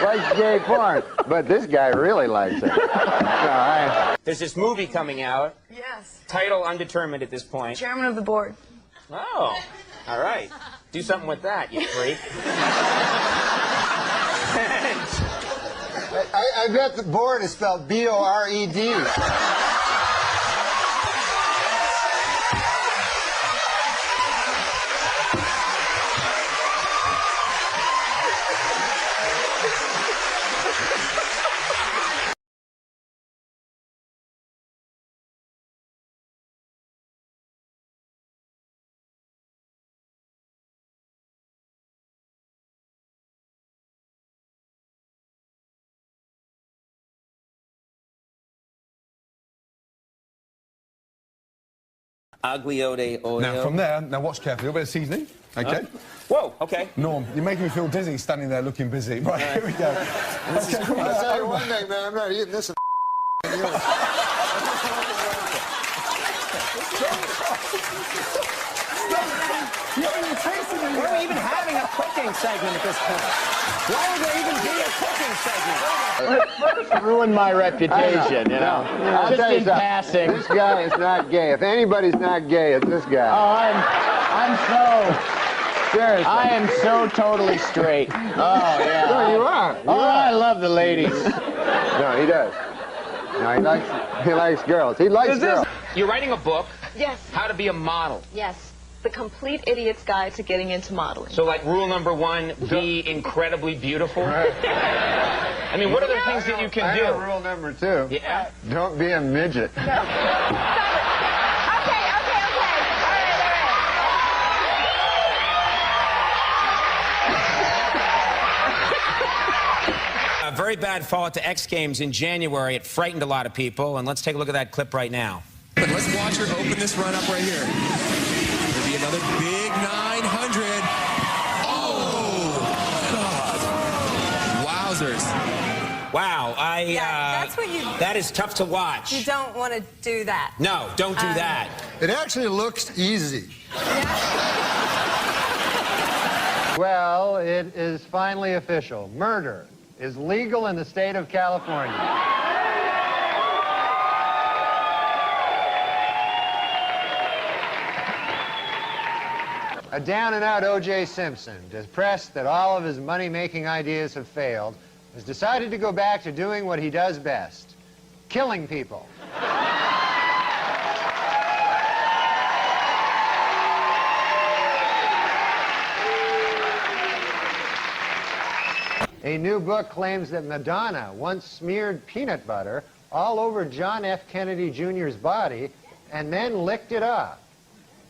likes gay porn. But this guy really likes it. No, There's this movie coming out. Yes. Title undetermined at this point. Chairman of the board. Oh, all right. Do something with that, you freak. I bet the board is spelled B-O-R-E-D. Agliote oil. Now, from there, now watch carefully. A bit of seasoning, okay? Whoa, okay. Norm, you're making me feel dizzy standing there looking busy. Right, here we go. This is cool. I'll tell you one thing, man. I'm not eating this in years. We're even having a cooking segment at this point. Why would there even be a cooking segment? Ruined my reputation, you know. I'll Just tell you in something. passing. This guy is not gay. If anybody's not gay, it's this guy. Oh, I'm so... Seriously. I am so totally straight. Oh, yeah. No, you are. You are. I love the ladies. No, he does. No, he likes girls. He likes girls. You're writing a book. Yes. How to be a model. Yes. The Complete Idiot's Guide to Getting into Modeling. So, like, rule number one, be incredibly beautiful. I mean, what are the things that you can do? I know rule number 2. Yeah. Don't be a midget. Okay. All right. A very bad fall at the X Games in January. It frightened a lot of people, and let's take a look at that clip right now. Let's watch her open this run up right here. It'll be another big 900. Oh, God. Wowzers. Wow, that's what you... that is tough to watch. You don't want to do that. No, don't do that. It actually looks easy. Well, it is finally official. Murder is legal in the state of California. A down-and-out O.J. Simpson, depressed that all of his money-making ideas have failed, has decided to go back to doing what he does best, killing people. A new book claims that Madonna once smeared peanut butter all over John F. Kennedy Jr.'s body and then licked it off,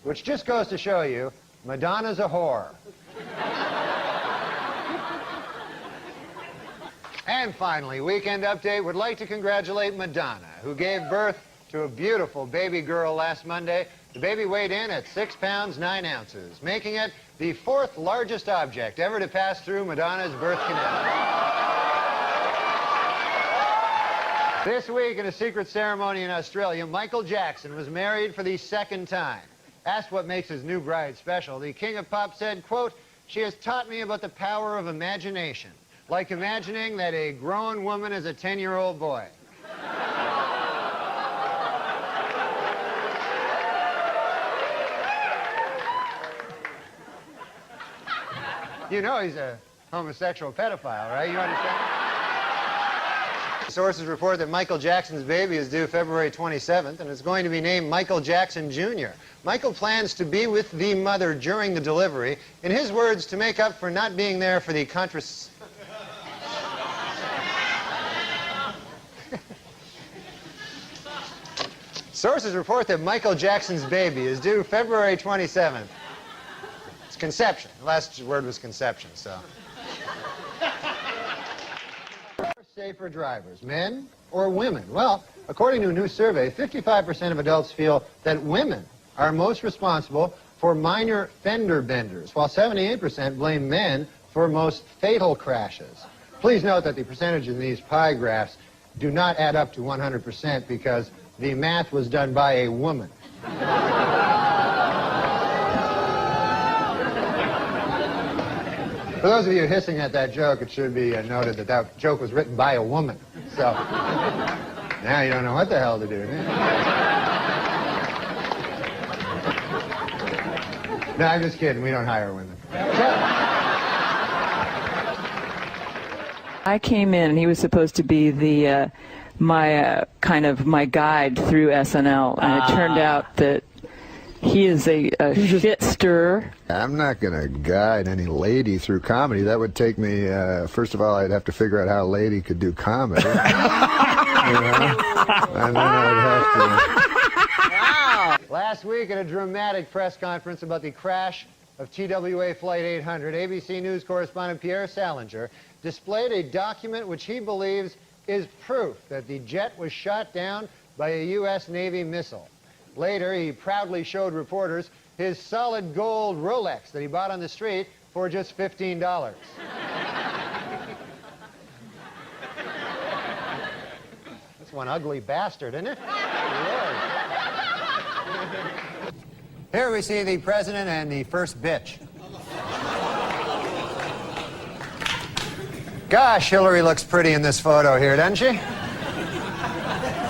which just goes to show you Madonna's a whore. And finally, Weekend Update would like to congratulate Madonna, who gave birth to a beautiful baby girl last Monday. The baby weighed in at 6 pounds 9 ounces, making it the 4th largest object ever to pass through Madonna's birth canal. This week, in a secret ceremony in Australia, Michael Jackson was married for the 2nd time. Asked what makes his new bride special, the King of Pop said, quote, She has taught me about the power of imagination, like imagining that a grown woman is a 10-year-old boy. You know he's a homosexual pedophile, right? You understand? Sources report that Michael Jackson's baby is due February 27th, and it's going to be named Michael Jackson Jr. Michael plans to be with the mother during the delivery. In his words, to make up for not being there for the Sources report that Michael Jackson's baby is due February 27th. It's conception. The last word was conception, so. Safer drivers, men or women? Well, according to a new survey, 55% of adults feel that women are most responsible for minor fender benders, while 78% blame men for most fatal crashes. Please note that the percentage in these pie graphs do not add up to 100% because the math was done by a woman. For those of you hissing at that joke, it should be noted that that joke was written by a woman. So now you don't know what the hell to do. No, I'm just kidding. We don't hire women. I came in and he was supposed to be the my guide through SNL, and it turned out that he is a shit stirrer. I'm not going to guide any lady through comedy. That would take me, first of all, I'd have to figure out how a lady could do comedy. You know? And then I'd have to... Last week at a dramatic press conference about the crash of TWA Flight 800, ABC News correspondent Pierre Salinger displayed a document which he believes is proof that the jet was shot down by a U.S. Navy missile. Later, he proudly showed reporters his solid gold Rolex that he bought on the street for just $15. That's one ugly bastard, isn't it? Lord. Here we see the president and the first bitch. Gosh, Hillary looks pretty in this photo here, doesn't she?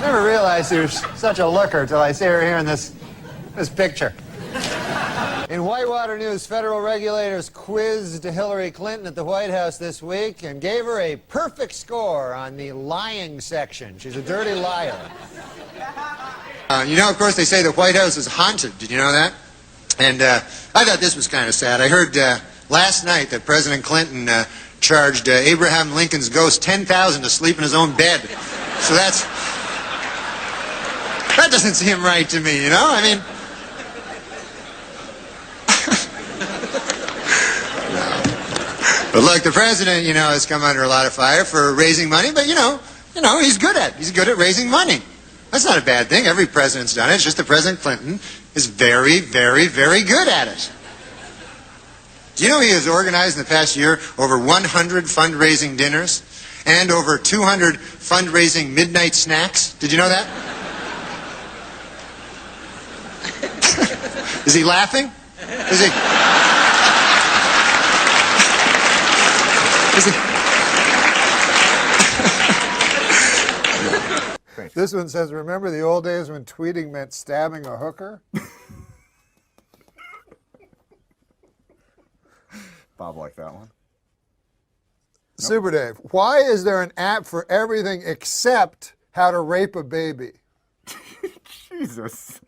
Never realized she was such a looker till I see her here in this picture. In Whitewater News, federal regulators quizzed Hillary Clinton at the White House this week and gave her a perfect score on the lying section. She's a dirty liar. You know, of course, they say the White House is haunted. Did you know that? And I thought this was kind of sad. I heard last night that President Clinton charged Abraham Lincoln's ghost $10,000 to sleep in his own bed. So that doesn't seem right to me, you know? I mean... No. But look, the president, you know, has come under a lot of fire for raising money, but, you know, he's good at it. He's good at raising money. That's not a bad thing. Every president's done it. It's just that President Clinton is very, very, very good at it. Do you know he has organized in the past year over 100 fundraising dinners and over 200 fundraising midnight snacks? Did you know that? Is he laughing? Is he? This one says, remember the old days when tweeting meant stabbing a hooker? Bob liked that one. Super Dave, why is there an app for everything except how to rape a baby? Jesus.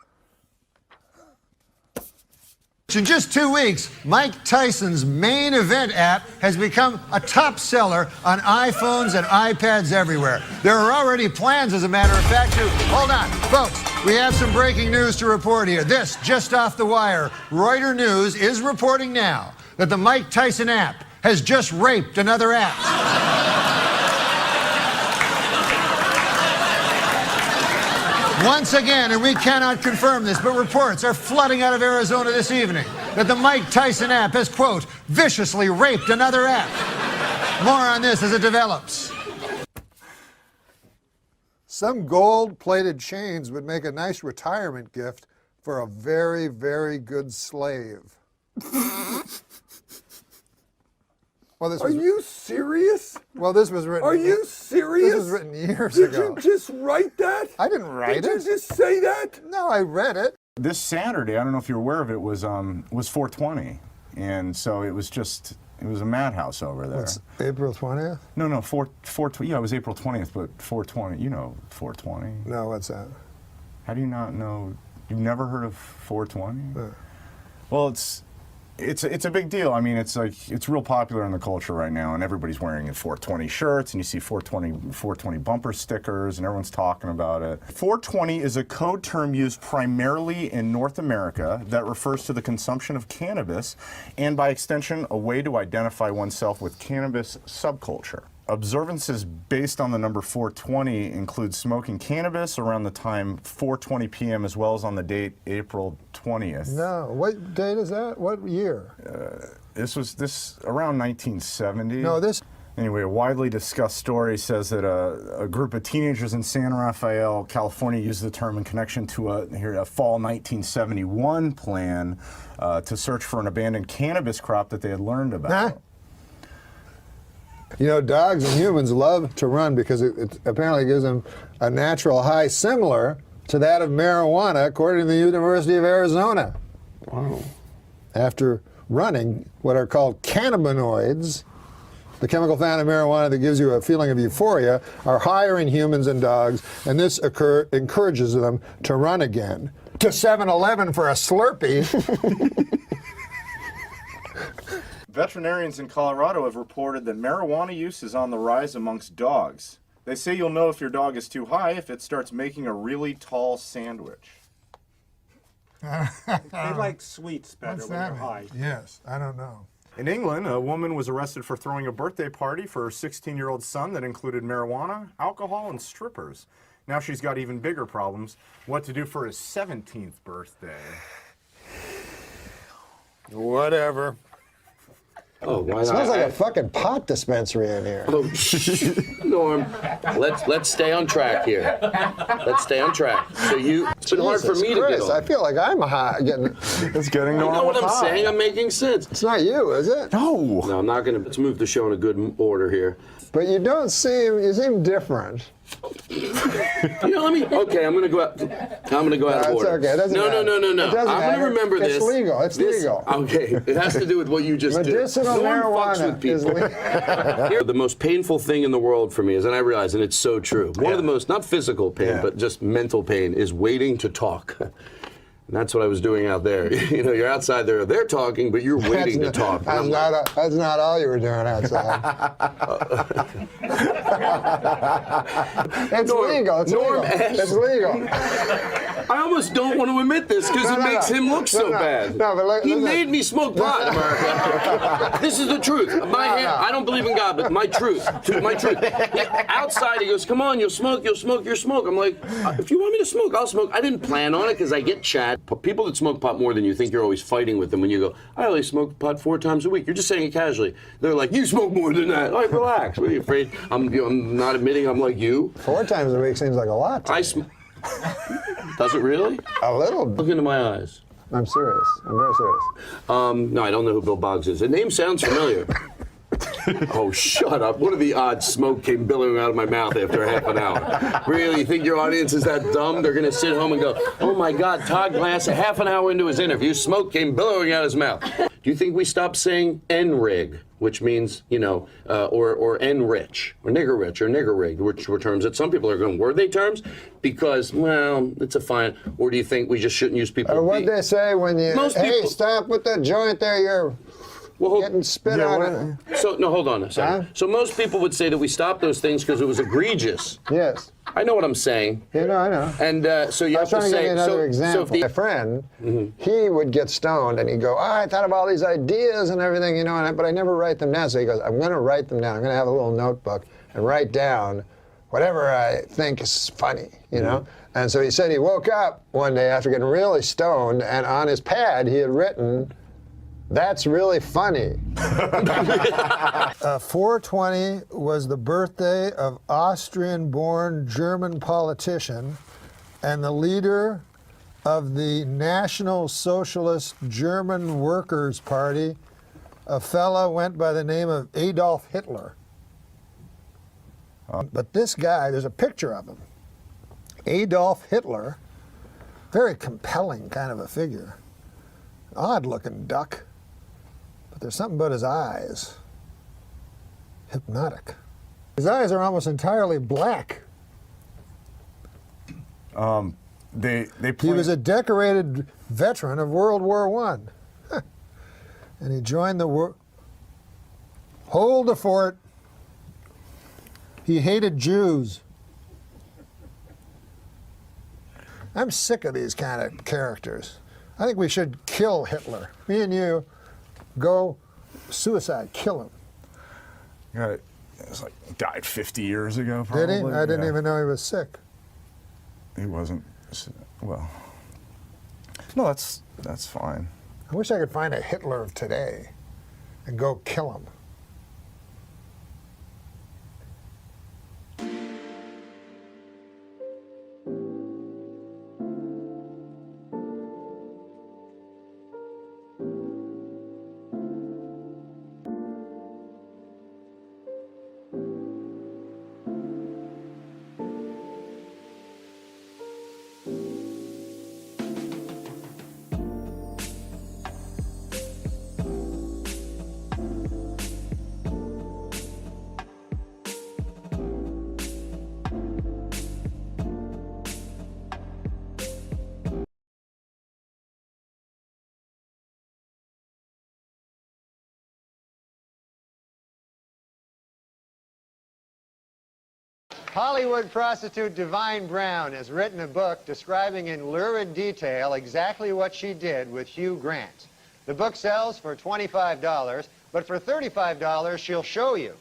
In just 2 weeks, Mike Tyson's main event app has become a top seller on iPhones and iPads everywhere. There are already plans, as a matter of fact, to... Hold on, folks. We have some breaking news to report here. This, just off the wire. Reuters News is reporting now that the Mike Tyson app has just raped another app. Once again, and we cannot confirm this, but reports are flooding out of Arizona this evening that the Mike Tyson app has, quote, viciously raped another app. More on this as it develops. Some gold-plated chains would make a nice retirement gift for a very, very good slave. Well, this Are was, you serious? well, this was written. Are you serious? This was written years Did ago. you just write that? I didn't write Did it. you just say that? No, I read it. This Saturday, I don't know if you're aware of it, was 420, and so it was a madhouse over there. It's April 20th? No, 420. Yeah, it was April 20th, but 420. You know 420. No, what's that? How do you not know? You've never heard of 420? No. Well, it's a big deal. I mean, it's real popular in the culture right now, and everybody's wearing 420 shirts, and you see 420 bumper stickers, and everyone's talking about it. 420 is a code term used primarily in North America that refers to the consumption of cannabis, and by extension, a way to identify oneself with cannabis subculture. Observances based on the number 420 include smoking cannabis around the time 4:20 p.m. as well as on the date April 20th. No, what date is that? What year? This was around 1970. No, this. Anyway, a widely discussed story says that a group of teenagers in San Rafael, California, used the term in connection to a fall 1971 plan to search for an abandoned cannabis crop that they had learned about. Huh? You know, dogs and humans love to run because it apparently gives them a natural high similar to that of marijuana, according to the University of Arizona. Wow. After running what are called cannabinoids, the chemical found in marijuana that gives you a feeling of euphoria, are higher in humans and dogs, and this encourages them to run again. To 7-Eleven for a Slurpee. Veterinarians in Colorado have reported that marijuana use is on the rise amongst dogs. They say you'll know if your dog is too high if it starts making a really tall sandwich. They like sweets better What's when that they're high. mean? Yes, I don't know. In England, a woman was arrested for throwing a birthday party for her 16-year-old son that included marijuana, alcohol, and strippers. Now she's got even bigger problems. What to do for his 17th birthday. Whatever. Oh, why It not? smells like a fucking pot dispensary in here. Oh, Norm, let's stay on track here. Let's stay on track. So it's been hard for me to get on. I feel like I'm getting. It's getting You normal. know what I'm saying? I'm making sense. It's not you, is it? No. No, I'm not gonna. Let's move the show in a good order here. But you don't seem. You seem different. Okay, I'm gonna go out. I'm gonna go out of It's order. okay. It doesn't No. matter. It doesn't I'm gonna matter. remember this. It's legal. It's legal. Okay, it has to do with what you just did. Medicinal Norm fucks marijuana with people. is legal. The most painful thing in the world for me is, and I realize, and it's so true. One of the most, not physical pain, but just mental pain, is waiting to talk. And that's what I was doing out there. You know, you're outside there, they're talking, but you're waiting to talk. That's not all you were doing outside. It's legal. It's legal. It's legal. I almost don't want to admit this because it makes him look so bad. No, but he made me smoke pot, America. This is the truth. I don't believe in God, but my truth. My truth. Outside, he goes, "Come on, you'll smoke. You'll smoke." I'm like, if you want me to smoke, I'll smoke. I didn't plan on it because I get chat. People that smoke pot more than you think, you're always fighting with them when you go, I only smoke pot 4 times a week. You're just saying it casually. They're like, you smoke more than that. Like, relax. What are you afraid? I'm not admitting I'm like you. 4 times a week seems like a lot. Does it really? A little. Look into my eyes. I'm serious. I'm very serious. No, I don't know who Bill Boggs is. The name sounds familiar. Oh, shut up. What are the odds smoke came billowing out of my mouth after half an hour? Really? You think your audience is that dumb? They're going to sit home and go, oh, my God, Todd Glass, a half an hour into his interview, smoke came billowing out of his mouth. Do you think we stopped saying N-rig, which means, or N-rich, or nigger-rich, or nigger-rig, which were terms that some people are going, were they terms? Because, well, it's a fine. Or do you think we just shouldn't use people? Or what they say when you, hey, stop with that joint there, you're... getting spit on it. So, no, hold on a second. So most people would say that we stopped those things because it was egregious. Yes. I know what I'm saying. You know, I know. And so you have to say... I was trying to give you another example. My friend, he would get stoned and he'd go, I thought of all these ideas and everything, but I never write them down. So he goes, I'm going to write them down. I'm going to have a little notebook and write down whatever I think is funny, And so he said he woke up one day after getting really stoned and on his pad he had written, that's really funny. 420 was the birthday of Austrian-born German politician and the leader of the National Socialist German Workers' Party, a fella went by the name of Adolf Hitler. But this guy, there's a picture of him. Adolf Hitler, very compelling kind of a figure. Odd-looking duck, but there's something about his eyes. Hypnotic. His eyes are almost entirely black. He was a decorated veteran of World War I. And he joined the war. Hold the fort. He hated Jews. I'm sick of these kind of characters. I think we should kill Hitler. Me and you, go suicide, kill him. Yeah, it was like died 50 years ago, probably. Did he? I didn't even know he was sick. He wasn't, well, no, that's fine. I wish I could find a Hitler of today and go kill him. Hollywood prostitute Divine Brown has written a book describing in lurid detail exactly what she did with Hugh Grant. The book sells for $25, but for $35, she'll show you.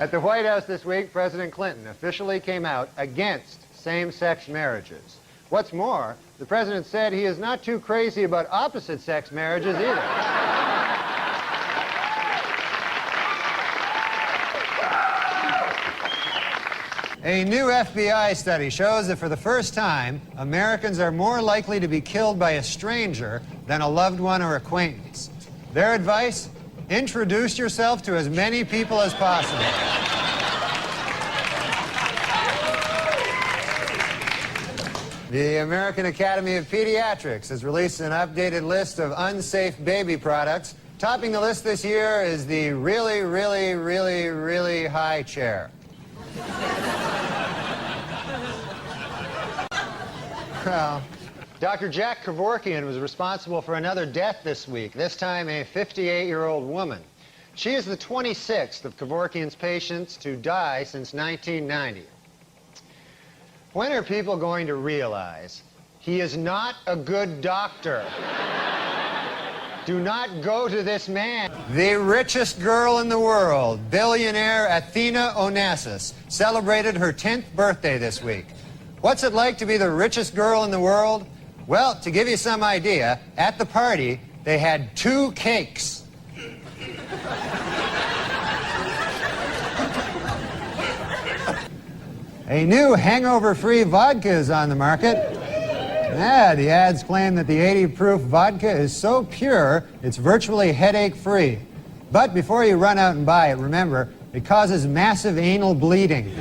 At the White House this week, President Clinton officially came out against same-sex marriages. What's more, the president said he is not too crazy about opposite-sex marriages either. A new FBI study shows that for the first time, Americans are more likely to be killed by a stranger than a loved one or acquaintance. Their advice? Introduce yourself to as many people as possible. The American Academy of Pediatrics has released an updated list of unsafe baby products. Topping the list this year is the really, really, really, really high chair. Well, Dr. Jack Kevorkian was responsible for another death this week, this time a 58-year-old woman. She is the 26th of Kevorkian's patients to die since 1990. When are people going to realize he is not a good doctor? Do not go to this man. The richest girl in the world, billionaire Athena Onassis, celebrated her 10th birthday this week. What's it like to be the richest girl in the world? Well, to give you some idea, at the party, they had 2 cakes. A new hangover-free vodka is on the market. Yeah, the ads claim that the 80-proof vodka is so pure, it's virtually headache-free. But before you run out and buy it, remember, it causes massive anal bleeding.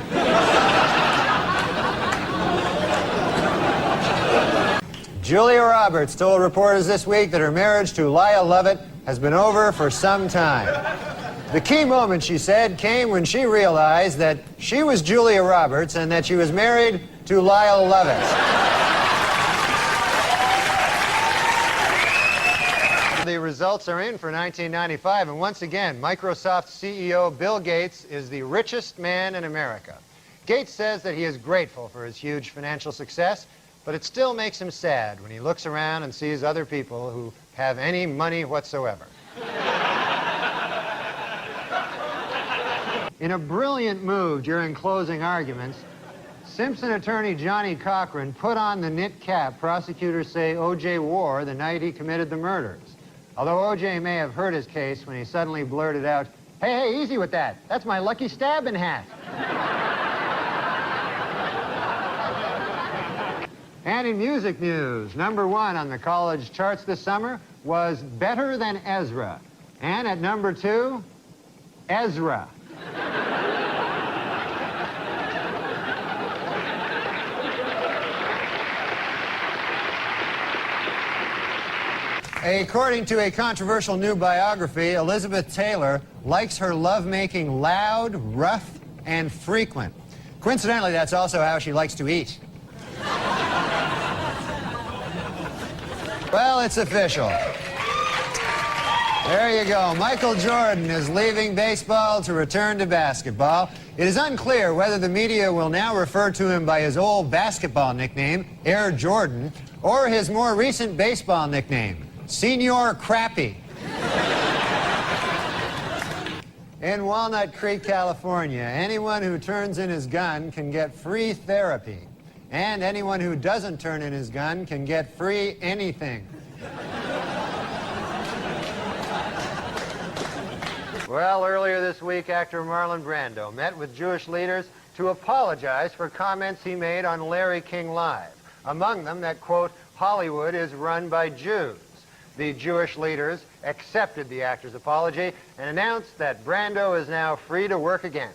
Julia Roberts told reporters this week that her marriage to Lyle Lovett has been over for some time. The key moment, she said, came when she realized that she was Julia Roberts and that she was married to Lyle Lovett. The results are in for 1995, and once again, Microsoft CEO Bill Gates is the richest man in America. Gates says that he is grateful for his huge financial success, but it still makes him sad when he looks around and sees other people who have any money whatsoever. In a brilliant move during closing arguments, Simpson attorney Johnny Cochran put on the knit cap prosecutors say O.J. wore the night he committed the murders. Although O.J. may have hurt his case when he suddenly blurted out, "Hey, easy with that. That's my lucky stabbing hat." And in music news, #1 on the college charts this summer was Better Than Ezra. And at #2, Ezra. According to a controversial new biography, Elizabeth Taylor likes her lovemaking loud, rough, and frequent. Coincidentally, that's also how she likes to eat. Well, it's official. There you go. Michael Jordan is leaving baseball to return to basketball. It is unclear whether the media will now refer to him by his old basketball nickname, Air Jordan, or his more recent baseball nickname, Senior Crappy. In Walnut Creek, California, anyone who turns in his gun can get free therapy. And anyone who doesn't turn in his gun can get free anything. Well, earlier this week, actor Marlon Brando met with Jewish leaders to apologize for comments he made on Larry King Live. Among them that, quote, Hollywood is run by Jews. The Jewish leaders accepted the actor's apology and announced that Brando is now free to work again.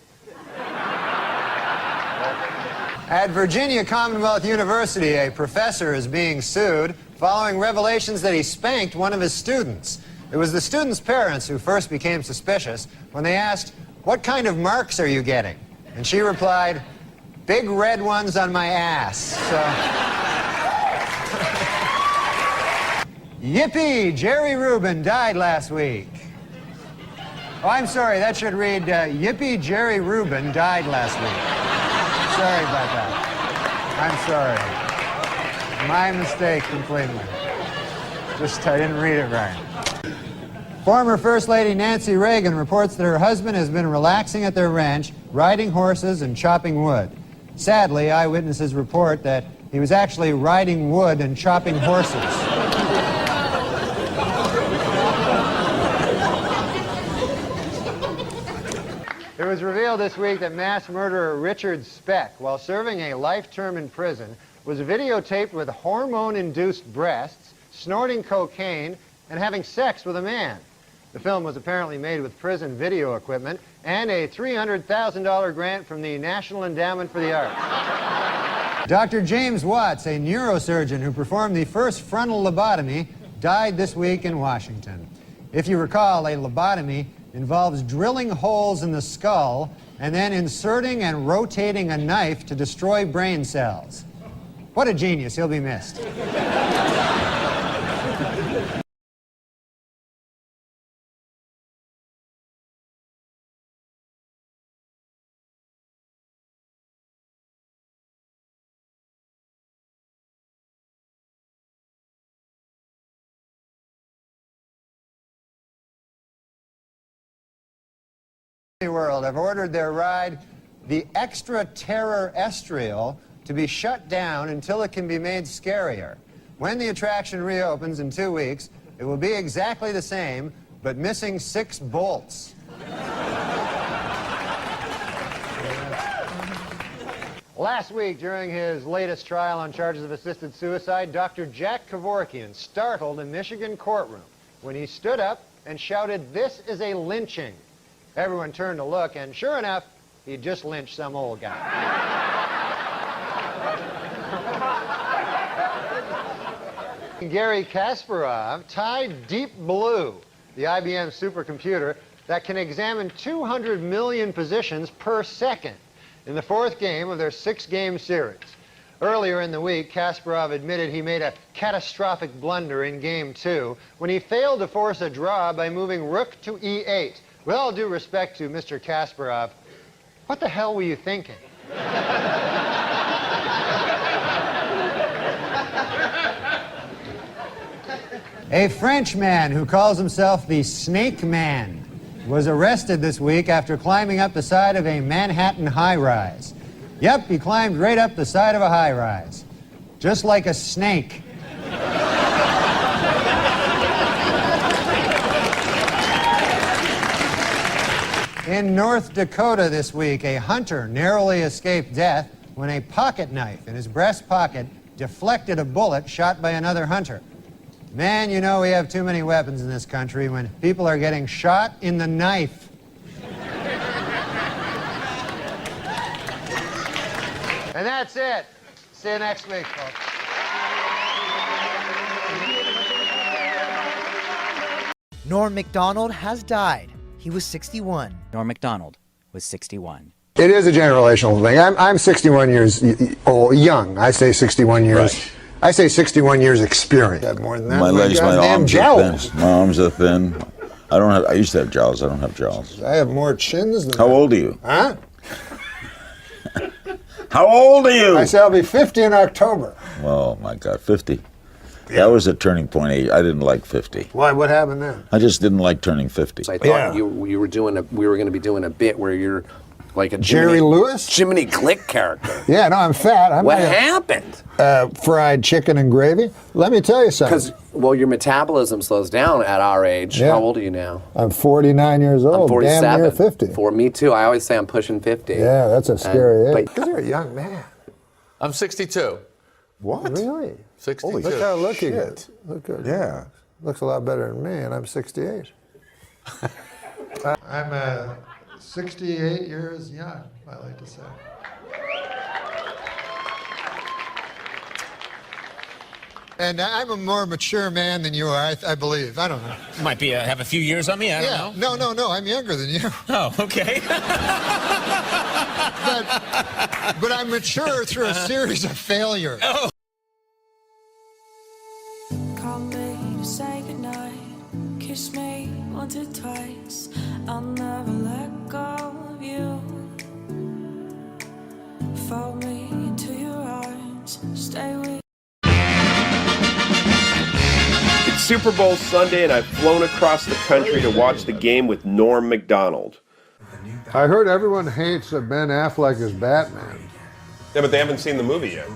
At Virginia Commonwealth University, a professor is being sued following revelations that he spanked one of his students. It was the student's parents who first became suspicious when they asked, "What kind of marks are you getting?" And she replied, "Big red ones on my ass." Yippee! Jerry Rubin died last week. Oh, I'm sorry, that should read, Yippee! Jerry Rubin died last week. Sorry about that. I'm sorry. My mistake completely. Just, I didn't read it right. Former First Lady Nancy Reagan reports that her husband has been relaxing at their ranch, riding horses and chopping wood. Sadly, eyewitnesses report that he was actually riding wood and chopping horses. It was revealed this week that mass murderer Richard Speck, while serving a life term in prison, was videotaped with hormone-induced breasts, snorting cocaine, and having sex with a man. The film was apparently made with prison video equipment and a $300,000 grant from the National Endowment for the Arts. Dr. James Watts, a neurosurgeon who performed the first frontal lobotomy, died this week in Washington. If you recall, a lobotomy involves drilling holes in the skull and then inserting and rotating a knife to destroy brain cells. What a genius. He'll be missed. World have ordered their ride, the Extra Terror Estriel, to be shut down until it can be made scarier. When the attraction reopens in 2 weeks, it will be exactly the same, but missing 6 bolts. Last week, during his latest trial on charges of assisted suicide, Dr. Jack Kevorkian startled a Michigan courtroom when he stood up and shouted, "This is a lynching." Everyone turned to look, and sure enough, he'd just lynched some old guy. Garry Kasparov tied Deep Blue, the IBM supercomputer that can examine 200 million positions per second, in the 4th game of their 6-game series. Earlier in the week, Kasparov admitted he made a catastrophic blunder in Game 2 when he failed to force a draw by moving rook to E8. With all due respect to Mr. Kasparov, what the hell were you thinking? A French man who calls himself the Snake Man was arrested this week after climbing up the side of a Manhattan high-rise. Yep, he climbed right up the side of a high-rise, just like a snake. In North Dakota this week, a hunter narrowly escaped death when a pocket knife in his breast pocket deflected a bullet shot by another hunter. Man, you know we have too many weapons in this country when people are getting shot in the knife. And that's it. See you next week, folks. Norm Macdonald has died. He was 61. Norm Macdonald was 61. It is a generational thing. I'm 61 years old, young. I say 61 years. Right. I say 61 years experience. I have more than that. My legs, my arms jowls. are thin. My arms are thin. I used to have jowls. I don't have jowls. I have more chins than How old are you? Huh? How old are you? I say I'll be 50 in October. Oh my God, 50. That was a turning point age. I didn't like 50. Why? What happened then? I just didn't like turning 50. I thought you were we were going to be doing a bit where you're like a Jerry Lewis? Jiminy Glick character. Yeah, no, I'm fat. What happened? Fried chicken and gravy. Let me tell you something. Because, well, your metabolism slows down at our age. Yeah. How old are you now? I'm 49 years old. I'm 47. Damn near 50. For me, too. I always say I'm pushing 50. Yeah, that's a scary age. But Because you're a young man. I'm 62. What? Really? 62. Look how lucky you get. Look good. Yeah. Looks a lot better than me, and I'm 68. I'm 68 years young, I like to say. And I'm a more mature man than you are, I believe. I don't know. Might be have a few years on me. I don't know. No, I'm younger than you. Oh, okay. But I'm mature through a series of failures. Oh. Call me to say goodnight. Kiss me once or twice. I'll never let go of you. Fold me into your arms. Stay with. It's Super Bowl Sunday, and I've flown across the country to watch the game with Norm Macdonald. I heard everyone hates that Ben Affleck as Batman. Yeah, but they haven't seen the movie yet.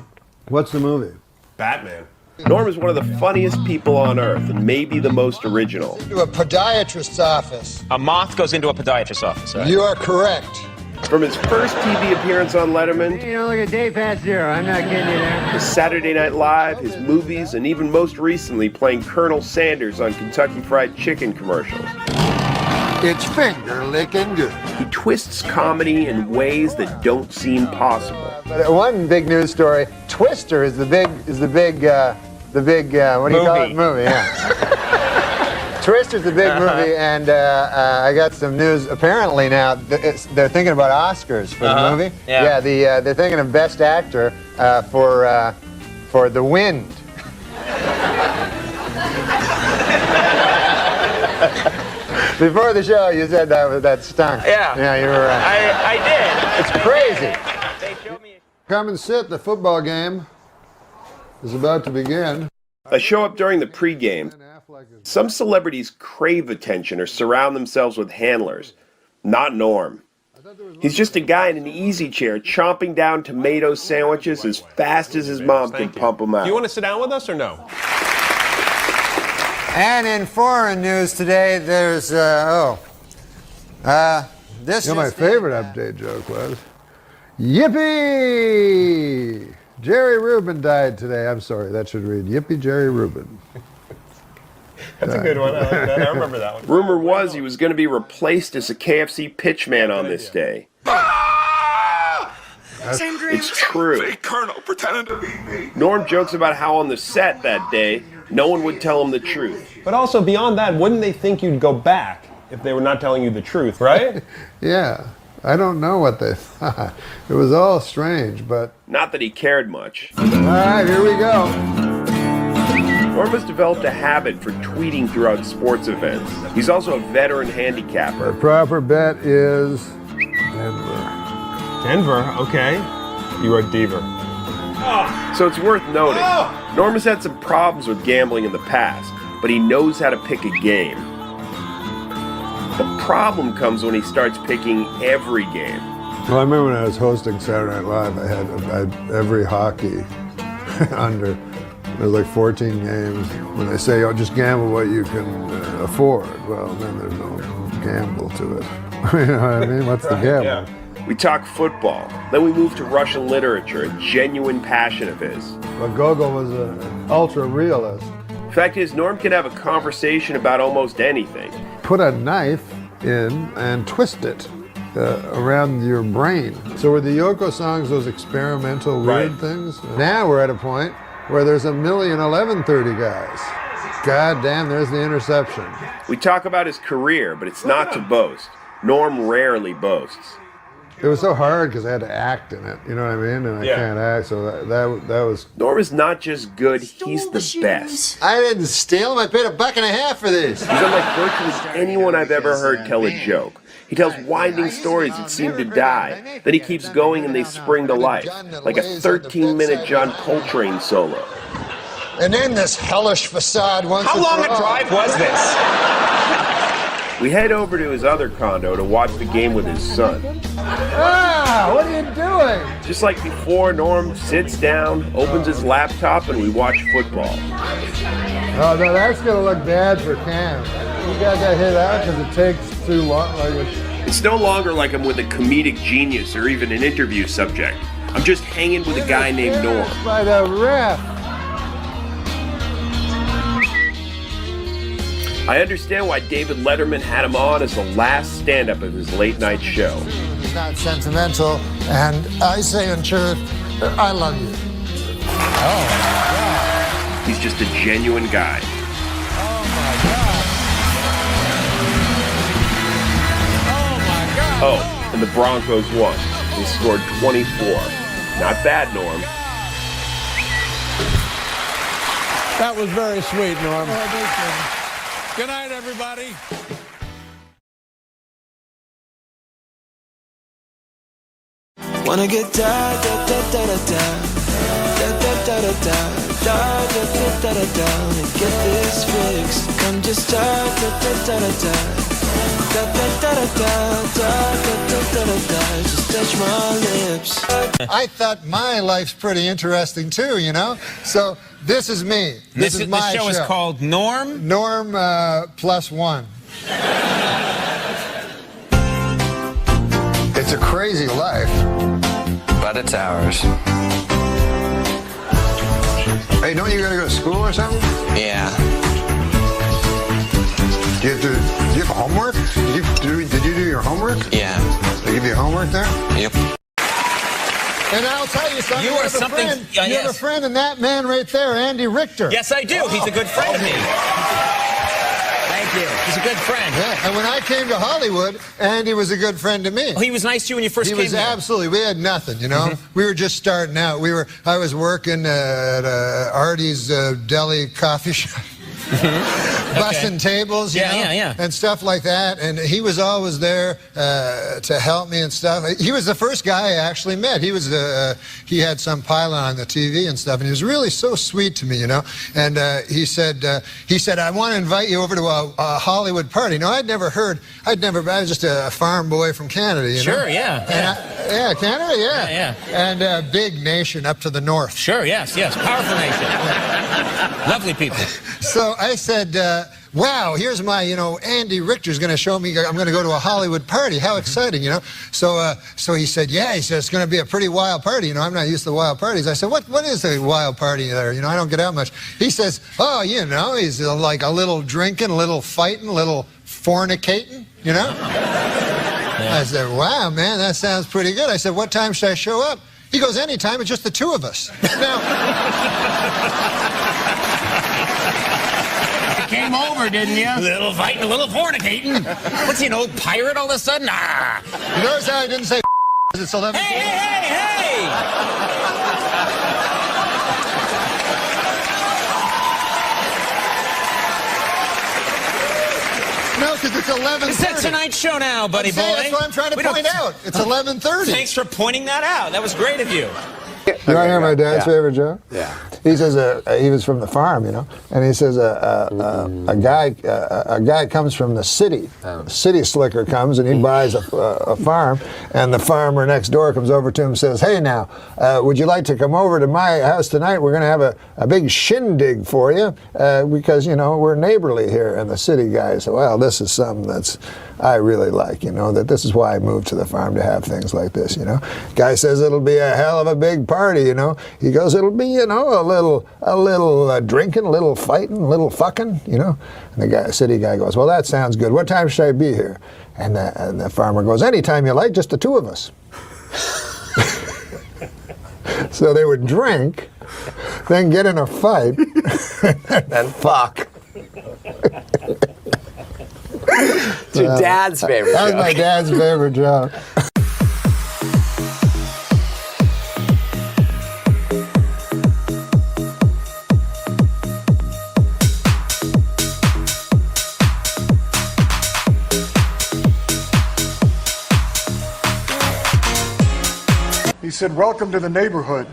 What's the movie? Batman. Norm is one of the funniest people on earth, and maybe the most original. To a podiatrist's office. A moth goes into a podiatrist's office. Right? You are correct. From his first TV appearance on Letterman, You don't look a day past zero. I'm not kidding you there. his Saturday Night Live, his movies, and even most recently playing Colonel Sanders on Kentucky Fried Chicken commercials. It's finger licking good. He twists comedy in ways that don't seem possible. But one big news story: Twister is the big what do you call it? Movie. Yeah. Twister's the big movie, and I got some news. Apparently now they're thinking about Oscars for the movie. Yeah. They're thinking of Best Actor for The Wind. Before the show, you said that stunk. Yeah. Yeah, you were right. I It's crazy. Come and sit. The football game is about to begin. I show up during the pregame. Some celebrities crave attention or surround themselves with handlers. Not Norm. He's just a guy in an easy chair chomping down tomato sandwiches as fast as his mom can pump them out. Do you want to sit down with us or no? And in foreign news today, there's this. You know, my favorite update joke was, yippee! Jerry Rubin died today. I'm sorry, that should read, yippee Jerry Rubin. That's a good one. I like that. I remember that one. Rumor was he was going to be replaced as a KFC pitchman on this day. Same dream. It's true. Fake Colonel pretending to be me. Norm jokes about how on the set that day, no one would tell him the truth. But also, beyond that, wouldn't they think you'd go back if they were not telling you the truth, right? Yeah, I don't know what they thought. It was all strange, but... Not that he cared much. All right, here we go. Norm has developed a habit for tweeting throughout sports events. He's also a veteran handicapper. The proper bet is Denver. Denver, okay. You wrote Deaver. So it's worth noting, Norm has had some problems with gambling in the past, but he knows how to pick a game. The problem comes when he starts picking every game. Well, I remember when I was hosting Saturday Night Live, I had every hockey under. There was like 14 games. When they say, oh, just gamble what you can afford, well, then there's no gamble to it. You know what I mean? What's the gamble? Yeah. We talk football. Then we move to Russian literature, a genuine passion of his. But Gogol was an ultra-realist. Fact is, Norm can have a conversation about almost anything. Put a knife in and twist it around your brain. So were the Yoko songs those experimental weird things? Now we're at a point where there's 1,011,30 guys. God damn, there's the interception. We talk about his career, but it's not to boast. Norm rarely boasts. It was so hard because I had to act in it, you know what I mean? And I can't act, so that was... Norm is not just good, he's the best. I didn't steal them, I paid $1.50 for these. He's unlike virtually anyone I've ever heard tell a joke. He tells winding stories that seem to die, then he keeps going and they spring to life, like a 13-minute John Coltrane solo. And in this hellish facade once How long a drive was this? We head over to his other condo to watch the game with his son. Ah, what are you doing? Just like before, Norm sits down, opens his laptop, and we watch football. Oh, no, that's going to look bad for Cam. You got that hit out because it takes too long. It's no longer like I'm with a comedic genius or even an interview subject. I'm just hanging with a guy named Norm. By the ref. I understand why David Letterman had him on as the last stand-up of his late-night show. He's not sentimental, and I say in truth, I love you. Oh, my God. He's just a genuine guy. Oh, and the Broncos won. They scored 24. Not bad, Norm. That was very sweet, Norm. Good night, everybody. Wanna get da da da da da da da da da da da da da da da da and get this fixed. Come just da da da da da da da da da da da da da da. Just touch my lips. I thought my life's pretty interesting too, you know. So this is me. This is my show is called Norm? Norm plus one. It's a crazy life. But it's ours. Hey, don't you gotta go to school or something? Yeah. Do you have homework? Did you do your homework? Yeah. They give you homework there? Yep. And I'll tell you something. You are something. You have a friend in that man right there, Andy Richter. Yes, I do. He's a good friend of me. Thank you. He's a good friend. Yeah, and when I came to Hollywood, Andy was a good friend to me. Oh, he was nice to you when you first came here? He was absolutely. We had nothing, you know. We were just starting out. I was working at Artie's Deli coffee shop. Bussing tables, you know, and stuff like that. And he was always there to help me and stuff. He was the first guy I actually met. He was he had some pylon on the TV and stuff, and he was really so sweet to me, you know. And he said, I want to invite you over to a Hollywood party. No, I was just a farm boy from Canada, you know. Sure, yeah. And Canada, yeah. Yeah. And a big nation up to the north. Sure, yes, powerful nation. Lovely people. So I said, wow, here's my, Andy Richter's going to show me, I'm going to go to a Hollywood party. How exciting, you know? So he said, yeah, he said, it's going to be a pretty wild party. You know, I'm not used to wild parties. I said, what is a wild party there? You know, I don't get out much. He says, oh, you know, he's like a little drinking, a little fighting, a little fornicating, you know? I said, wow, man, that sounds pretty good. I said, what time should I show up? He goes, anytime, it's just the two of us. Now... Came over, didn't you? A little fighting, a little fornicating. What's he, an old pirate all of a sudden? Ah. You notice how I didn't say it's 11. Hey! No, because it's 11:30. It's that Tonight Show now, buddy boy. That's what I'm trying to point out. It's 11:30. Thanks for pointing that out. That was great of you. You want to hear my dad's Yeah. favorite joke? Yeah. He says he was from the farm, and he says a guy comes from the city. City slicker comes and he buys a farm, and the farmer next door comes over to him and says, "Hey, now, would you like to come over to my house tonight? We're going to have a big shindig for you because we're neighborly here." And the city guy said, "Well, this is something I really like. That this is why I moved to the farm, to have things like this. Guy says it'll be a hell of a big party. He goes, it'll be a little drinking, a little fighting, a little fucking. And the city guy goes, well, that sounds good. What time should I be here? And the farmer goes, anytime you like, just the two of us. So they would drink, then get in a fight, and fuck. It's your dad's favorite That was joke. my dad's favorite joke. He said, welcome to the neighborhood.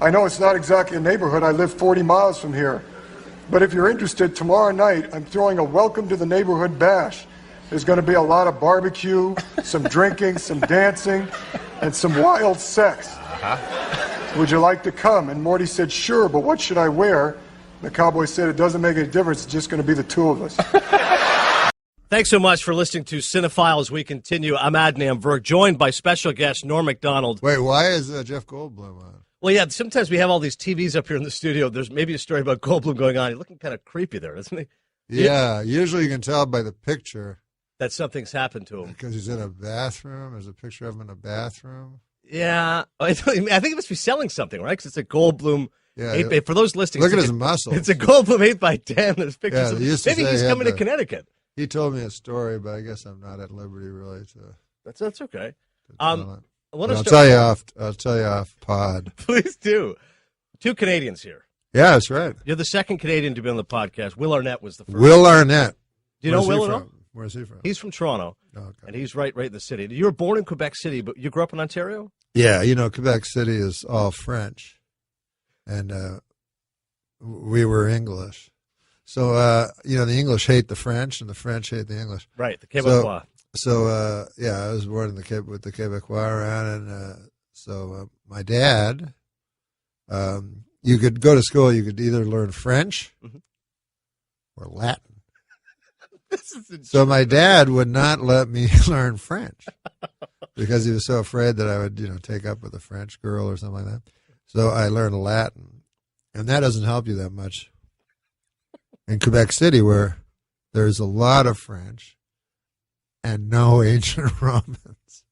I know it's not exactly a neighborhood. I live 40 miles from here. But if you're interested, tomorrow night I'm throwing a welcome to the neighborhood bash. There's going to be a lot of barbecue, some drinking, some dancing, and some wild sex. Would you like to come? And Morty said, sure, but what should I wear? The cowboy said, it doesn't make any difference. It's just going to be the two of us. Thanks so much for listening to Cinephile as we continue. I'm Adnan Verg, joined by special guest Norm Macdonald. Wait, why is Jeff Goldblum on? Well, yeah, sometimes we have all these TVs up here in the studio. There's maybe a story about Goldblum going on. He's looking kind of creepy there, isn't he? Yeah, usually you can tell by the picture. That something's happened to him. Because he's in a bathroom. There's a picture of him in a bathroom. Yeah. I think he must be selling something, right? Because it's a Goldblum. Yeah, for those listening, look at his muscles. It's a Goldblum 8x10. There's pictures. Yeah, Of, he used to maybe say he's he had coming to the- Connecticut. He told me a story, but I guess I'm not at liberty really to. That's okay. I'll I'll tell you off pod. Please do. Two Canadians here. Yeah, that's right. You're the second Canadian to be on the podcast. Will Arnett was the first. Will Arnett. Do you know Where's he Will at all? from? Where's he from? He's from Toronto, Okay. and he's right in the city. You were born in Quebec City, but you grew up in Ontario? Yeah, Quebec City is all French, and we were English. So, the English hate the French, and the French hate the English. Right, the Quebecois. So, I was born with the Quebecois around, and my dad, you could go to school, you could either learn French or Latin. So my dad would not let me learn French because he was so afraid that I would, take up with a French girl or something like that. So I learned Latin, and that doesn't help you that much in Quebec City, where there's a lot of French and no ancient Romans.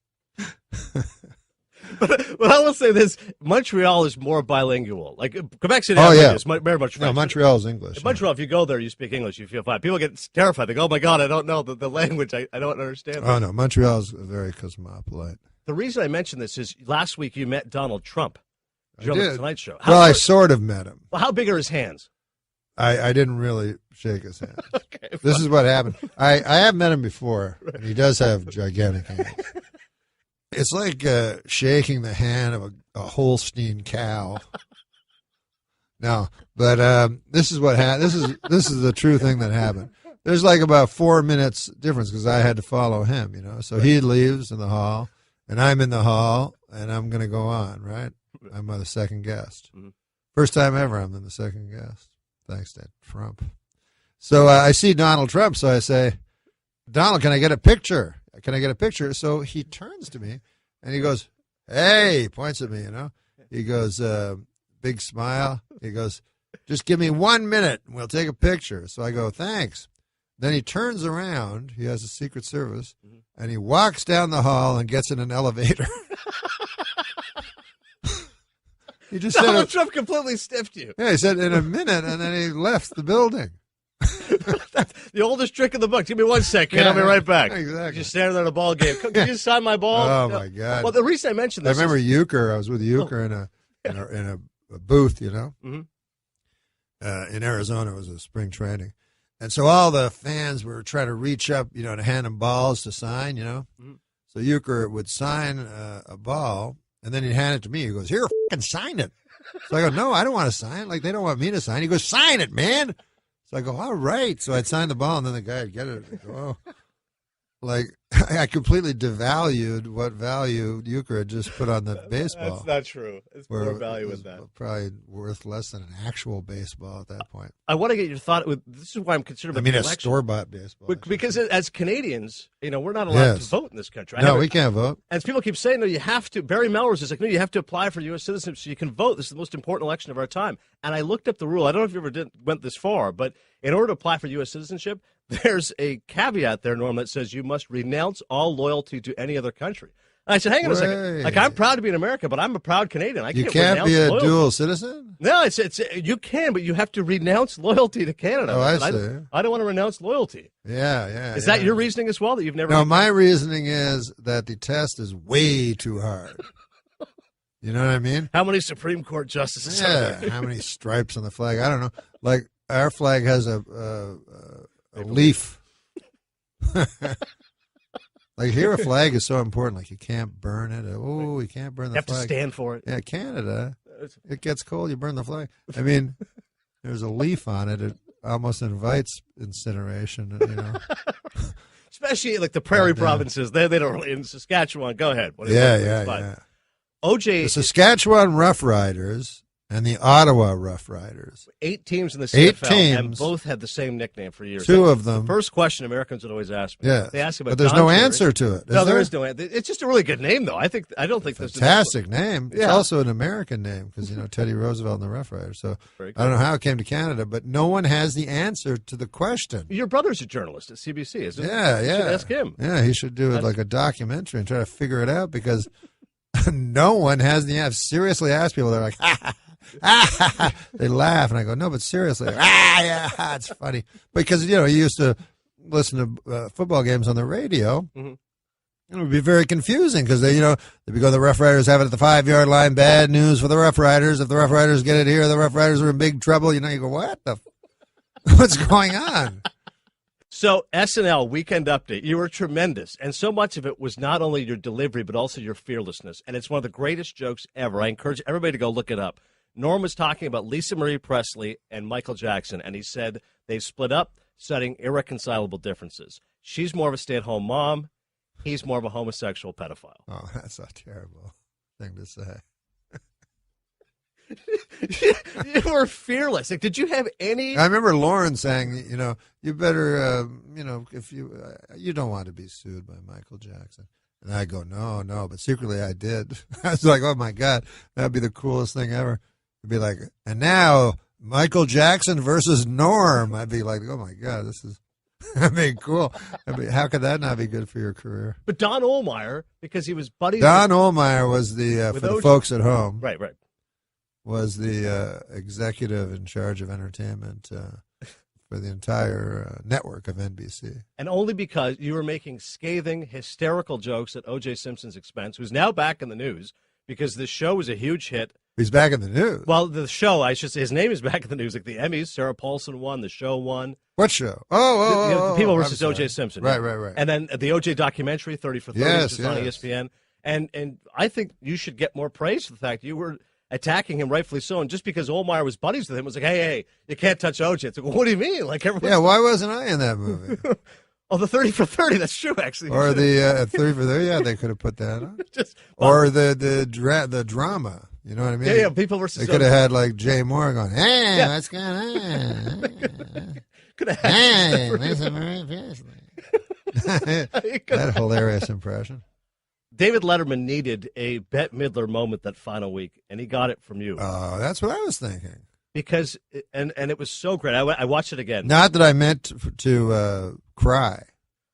But I will say this: Montreal is more bilingual. Like Quebec City, is very much French. No, Montreal is English. In Montreal, if you go there, you speak English, you feel fine. People get terrified. They go, "Oh my God, I don't know the language. I don't understand." Oh no, Montreal is very cosmopolite. The reason I mention this is last week you met Donald Trump. I On the did. Tonight Show. I sort of met him. Well, how big are his hands? I didn't really shake his hand. Okay, this is what happened. I have met him before, and he does have gigantic hands. It's like shaking the hand of a Holstein cow. No, but this is what this is the true thing that happened. There's like about 4 minutes difference because I had to follow him, So he leaves in the hall, and I'm in the hall, and I'm going to go on, right? I'm the second guest. First time ever I'm the second guest. Thanks to Trump. So I see Donald Trump, so I say, Donald, can I get a picture? Can I get a picture? So he turns to me, and he goes, hey, he points at me, He goes, big smile. He goes, just give me 1 minute, and we'll take a picture. So I go, thanks. Then he turns around. He has a Secret Service, and he walks down the hall and gets in an elevator. He just Donald Trump completely stiffed you. Yeah, he said in a minute, and then he left the building. The oldest trick in the book. Give me 1 second. I'll be right back. Exactly. Just standing there at a ball game. Can you sign my ball? Oh No. my God! Well, the reason I mentioned I this, remember Euchre. I was with Euchre in a booth, In Arizona, it was a spring training, and so all the fans were trying to reach up, to hand him balls to sign, So Euchre would sign a ball, And then he'd hand it to me. He goes, here, fucking sign it. So I go, no, I don't want to sign it. Like, they don't want me to sign. He goes, sign it, man. So I go, all right. So I'd sign the ball, and then the guy would get it. I'd go, oh. Like, I completely devalued what value Euchre had just put on the baseball. That's not true. It's more value with that. Probably worth less than an actual baseball at that point. I want to get your thought. This is why I'm concerned about I mean, the a election. store-bought baseball. Because as Canadians, we're not allowed to vote in this country. No, we can't vote. And people keep saying, no, you have to. Barry Melrose is like, no, you have to apply for U.S. citizenship so you can vote. This is the most important election of our time. And I looked up the rule. I don't know if you ever went this far, but in order to apply for U.S. citizenship, there's a caveat there, Norm, that says you must renounce all loyalty to any other country. And I said, hang on a second. Like, I'm proud to be in America, but I'm a proud Canadian. You can't be a loyalty. dual citizen? No, it's you can, but you have to renounce loyalty to Canada. Oh, I see. I don't want to renounce loyalty. Yeah. Is that your reasoning as well, that you've never... No, my reasoning is that the test is way too hard. You know what I mean? How many Supreme Court justices are there? How many stripes on the flag? I don't know. Like, our flag has a leaf. Like, here a flag is so important. Like, you can't burn it. Oh, you can't burn the flag. You have to stand for it. Yeah, Canada, it gets cold, you burn the flag. I mean, there's a leaf on it. It almost invites incineration, Especially like the prairie provinces. They don't really... In Saskatchewan, go ahead. Yeah. OJ... The Saskatchewan Rough Riders and the Ottawa Rough Riders. 8 teams in the CFL, 8 teams. and both had the same nickname for years. 2 of them. The first question Americans would always ask me. Yeah, They ask about but there's Don no Cherry. answer to it. No, there is no answer. It's just a really good name, though. I don't think there's... Fantastic name. It's Yeah. also an American name because, Teddy Roosevelt and the Rough Riders. So I don't know how it came to Canada, but no one has the answer to the question. Your brother's a journalist at CBC, isn't he? Yeah. You should ask him. Yeah, he should do it like a documentary and try to figure it out because no one has the answer. Seriously, ask people. They're like, they laugh, and I go, no, but seriously, yeah, it's funny because you used to listen to football games on the radio. Mm-hmm. It would be very confusing because they'd be going, the Rough Riders have it at the 5-yard line. Bad news for the Rough Riders. If the Rough Riders get it here, the Rough Riders are in big trouble. You go, what what's going on? So, SNL Weekend Update, you were tremendous. And so much of it was not only your delivery, but also your fearlessness. And it's one of the greatest jokes ever. I encourage everybody to go look it up. Norm was talking about Lisa Marie Presley and Michael Jackson, and he said they've split up, citing irreconcilable differences. She's more of a stay-at-home mom. He's more of a homosexual pedophile. Oh, that's a terrible thing to say. You were fearless. Like, did you have any... I remember Lauren saying, you better, if you don't want to be sued by Michael Jackson. And I go, no, but secretly I did. I was like, oh my God, that'd be the coolest thing ever. It'd be like, and now Michael Jackson versus Norm. I'd be like, oh my God, this is, cool. How could that not be good for your career? But Don Ohlmeyer, because he was buddies... Don Ohlmeyer was the, for the folks at home. Right. Was the executive in charge of entertainment for the entire network of NBC. And only because you were making scathing, hysterical jokes at O.J. Simpson's expense, who's now back in the news because this show was a huge hit. He's back in the news. Well, the show, I should say, his name is back in the news. Like the Emmys, Sarah Paulson won, the show won. What show? Oh, the People versus O.J. Simpson. Right. And then the O.J. documentary, 30 for 30, yes. on ESPN. And I think you should get more praise for the fact you were attacking him, rightfully so. And just because Ohlmeyer was buddies with him, it was like, hey, you can't touch O.J. It's like, well, what do you mean? Like yeah, why wasn't I in that movie? Oh, the 30 for 30, that's true, actually. Or the 30 for 30, yeah, they could have put that on. Or the drama, you know what I mean? Yeah, People versus... They could have had, like, Jay Moore going, hey, what's going on? Could have had... Hey, Lisa Marie Presley. That hilarious impression. David Letterman needed a Bette Midler moment that final week, and he got it from you. Oh, that's what I was thinking. Because, and it was so great. I watched it again. Not that I meant to cry.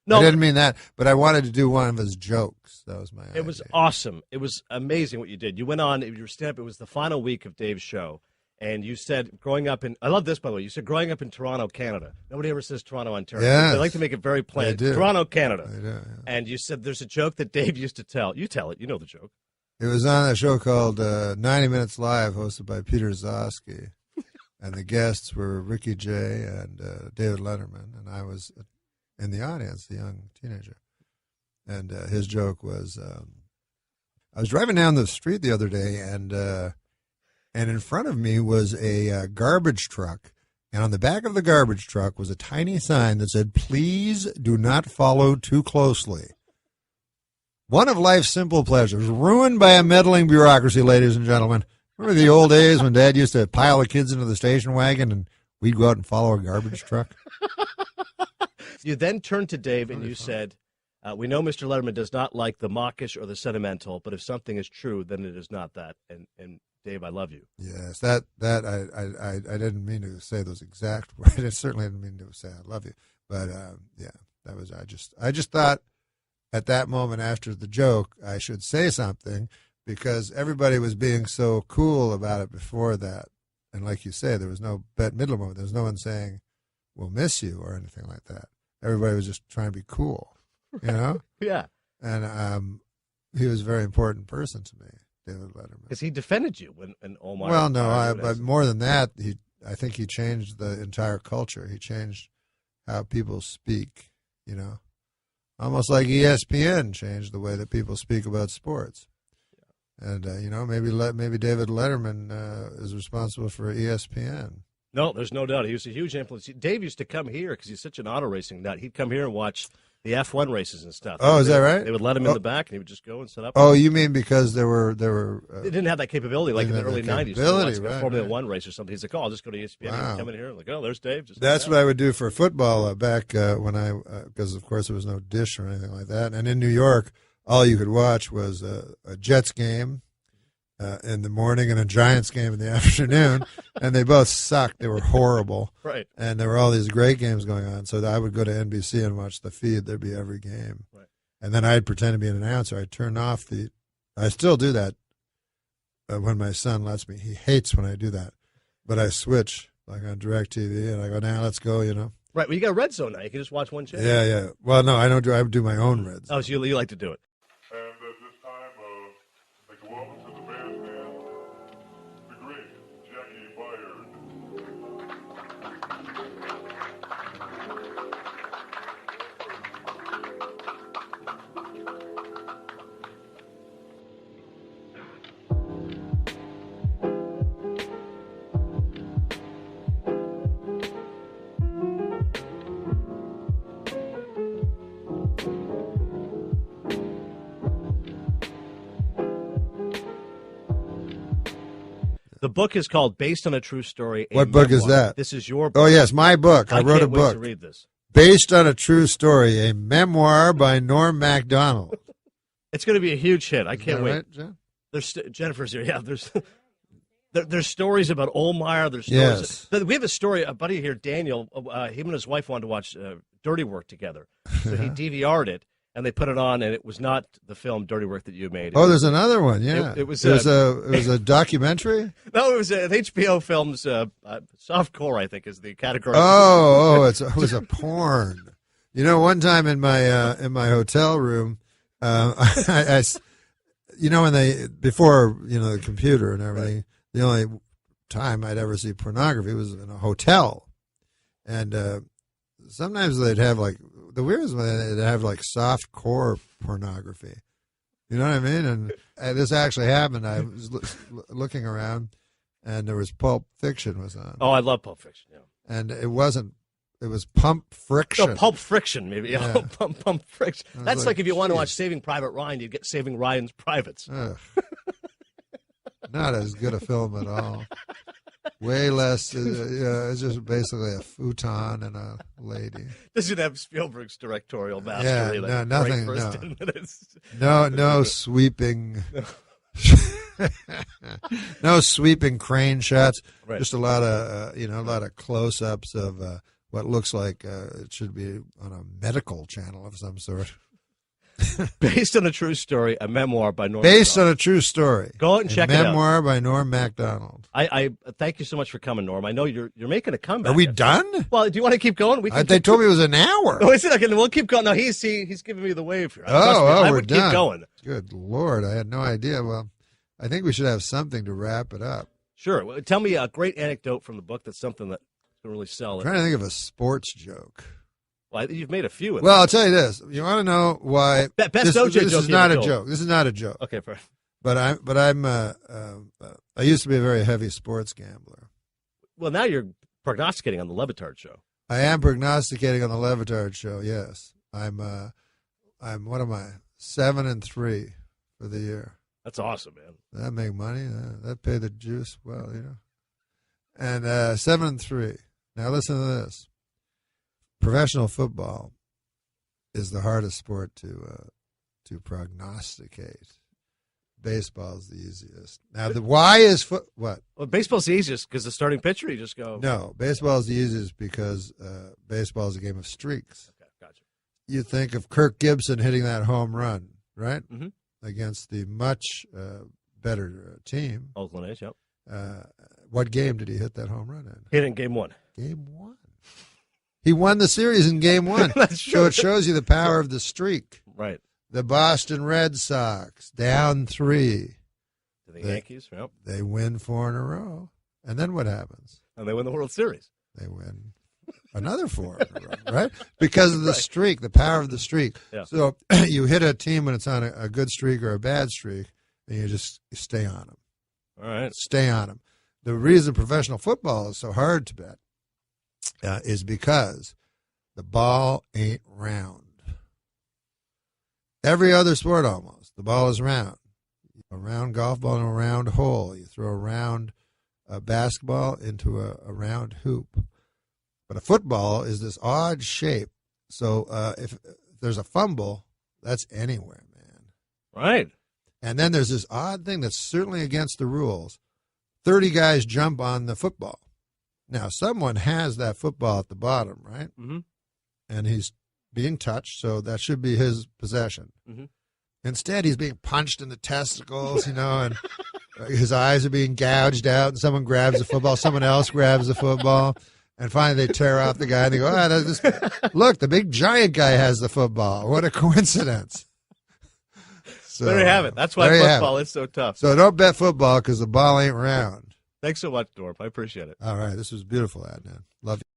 No, I didn't mean that, but I wanted to do one of his jokes. That was my idea. It was awesome. It was amazing what you did. You went on, you were stand-up. It was the final week of Dave's show, and you said growing up in, I love this, by the way, you said growing up in Toronto, Canada. Nobody ever says Toronto, Ontario. Yes. They like to make it very plain. They do. Toronto, Canada. They do, yeah. And you said there's a joke that Dave used to tell. You tell it. You know the joke. It was on a show called 90 Minutes Live, hosted by Peter Zosky. And the guests were Ricky Jay and David Letterman. And I was in the audience, the young teenager. And his joke was, I was driving down the street the other day, and in front of me was a garbage truck. And on the back of the garbage truck was a tiny sign that said, "Please do not follow too closely." One of life's simple pleasures, ruined by a meddling bureaucracy, ladies and gentlemen. Remember the old days when Dad used to pile the kids into the station wagon and we'd go out and follow a garbage truck? You then turned to Dave and you said, we know Mr. Letterman does not like the mawkish or the sentimental, but if something is true, then it is not that. And Dave, I love you. Yes, that I didn't mean to say those exact words. I certainly didn't mean to say I love you. But yeah, that was I just thought at that moment after the joke I should say something because everybody was being so cool about it before that. And like you say, there was no Bette Midler moment. There was no one saying, "We'll miss you" or anything like that. Everybody was just trying to be cool, you know? Yeah. And he was a very important person to me, David Letterman. Because he defended you when Omar. Well, no, but more than that, I think he changed the entire culture. He changed how people speak, you know, almost like ESPN changed the way that people speak about sports. And you know, maybe David Letterman is responsible for ESPN. No, there's no doubt. He was a huge influence. Dave used to come here because he's such an auto racing nut. He'd come here and watch the F1 races and stuff. Oh, is that right? They would let him in the back, and he would just go and set up. Oh, you mean because there were they didn't have that capability like in the early '90s. Right, Formula One race or something. He's like, "Oh, I'll just go to ESPN and come in here." I'm like, "Oh, there's Dave." That's what I would do for football back when because of course there was no dish or anything like that. And in New York, all you could watch was a Jets game in the morning and a Giants game in the afternoon, and they both sucked. They were horrible. Right. And there were all these great games going on. So I would go to NBC and watch the feed. There'd be every game. Right. And then I'd pretend to be an announcer. I'd turn off I still do that when my son lets me. He hates when I do that. But I switch, like on DirecTV, and I go, now let's go, you know. Right. Well, you got a red zone now. You can just watch one channel. Yeah. Well, no, I don't do. I do my own red zone. Oh, so you like to do it. And at this time, make a welcome to the bandstand, the great Jackie Byard. The book is called Based on a True Story. What book is that? This is your book. Oh, yes, my book. I wrote a can't book. wait to read this. Based on a true story, a memoir by Norm Macdonald. It's going to be a huge hit. I can't wait. Right, Jen? There's Jennifer's here. Yeah, there's stories about Ohlmeyer. There's stories. Yes. We have a story. A buddy here, Daniel. Him and his wife wanted to watch Dirty Work together, so he DVR'd it. And they put it on, and it was not the film Dirty Work that you made. There's another one. Yeah, it was. It was a documentary. No, it was an HBO film's softcore. I think is the category. It was a porn. You know, one time in my hotel room, I when before the computer and everything, right. The only time I'd ever see pornography was in a hotel, and sometimes they'd have like. The weirdest one, they'd have like soft core pornography. You know what I mean? And this actually happened. I was looking around, and there was Pulp Fiction was on. Oh, I love Pulp Fiction. Yeah. And it wasn't. It was Pump Friction. No, Pulp Friction, maybe. Yeah. Pump Friction. That's like if you want to geez. watch Saving Private Ryan, you get Saving Ryan's Privates. Not as good a film at all. Way less. It's just basically a futon and a lady. Doesn't have Spielberg's directorial mastery. Yeah, no, nothing. First 10 minutes. No sweeping. No sweeping crane shots. Right. Just a lot of close-ups of what looks like it should be on a medical channel of some sort. Based on a true story, a memoir by Norm. Based on a true story. Go out and check it out. Memoir by Norm Macdonald. I thank you so much for coming, Norm. I know you're making a comeback. Are we done? Well, do you want to keep going? They told me it was an hour. Oh, is it? Okay, we'll keep going. No, he's giving me the wave here. I would done. Keep going. Good Lord, I had no idea. Well, I think we should have something to wrap it up. Sure. Well, tell me a great anecdote from the book that's something that can really sell it. I'm trying to think of a sports joke. Well, you've made a few. Well, I'll tell you this. You want to know why? Best OJ joke. This is not a joke. This is not a joke. Okay, fair. I used to be a very heavy sports gambler. Well, now you're prognosticating on the Levitard show. I am prognosticating on the Levitard show. Yes, I'm. What am I? 7-3 for the year. That's awesome, man. That make money. That pay the juice well, And 7-3. Now listen to this. Professional football is the hardest sport to prognosticate. Baseball is the easiest. Now, why is what? Well, baseball's the easiest because the starting pitcher, you just go. No, baseball is the easiest because baseball is a game of streaks. Okay, gotcha. You think of Kirk Gibson hitting that home run, right? Mm-hmm. Against the much better team. Oakland A's, yep. What game did he hit that home run in? Hit in game 1. Game 1. He won the series in game 1. That's true. So it shows you the power of the streak. Right. The Boston Red Sox, down 3. To the Yankees, yep. They win 4 in a row. And then what happens? And they win the World Series. They win another 4 in a row, right? Because of the streak, the power of the streak. Yeah. So you hit a team when it's on a good streak or a bad streak, and you stay on them. All right. Stay on them. The reason professional football is so hard to bet is because the ball ain't round. Every other sport almost, the ball is round. A round golf ball in a round hole. You throw a round basketball into a round hoop. But a football is this odd shape. So if there's a fumble, that's anywhere, man. Right. And then there's this odd thing that's certainly against the rules. 30 guys jump on the football. Now, someone has that football at the bottom, right? Mm-hmm. And he's being touched, so that should be his possession. Mm-hmm. Instead, he's being punched in the testicles, and his eyes are being gouged out, and someone grabs the football, someone else grabs the football, and finally they tear off the guy, and they go, look, the big giant guy has the football. What a coincidence. So, there you have it. That's why football is so tough. So don't bet football because the ball ain't round. Thanks so much, Dorp. I appreciate it. All right. This was beautiful, Adnan. Love you.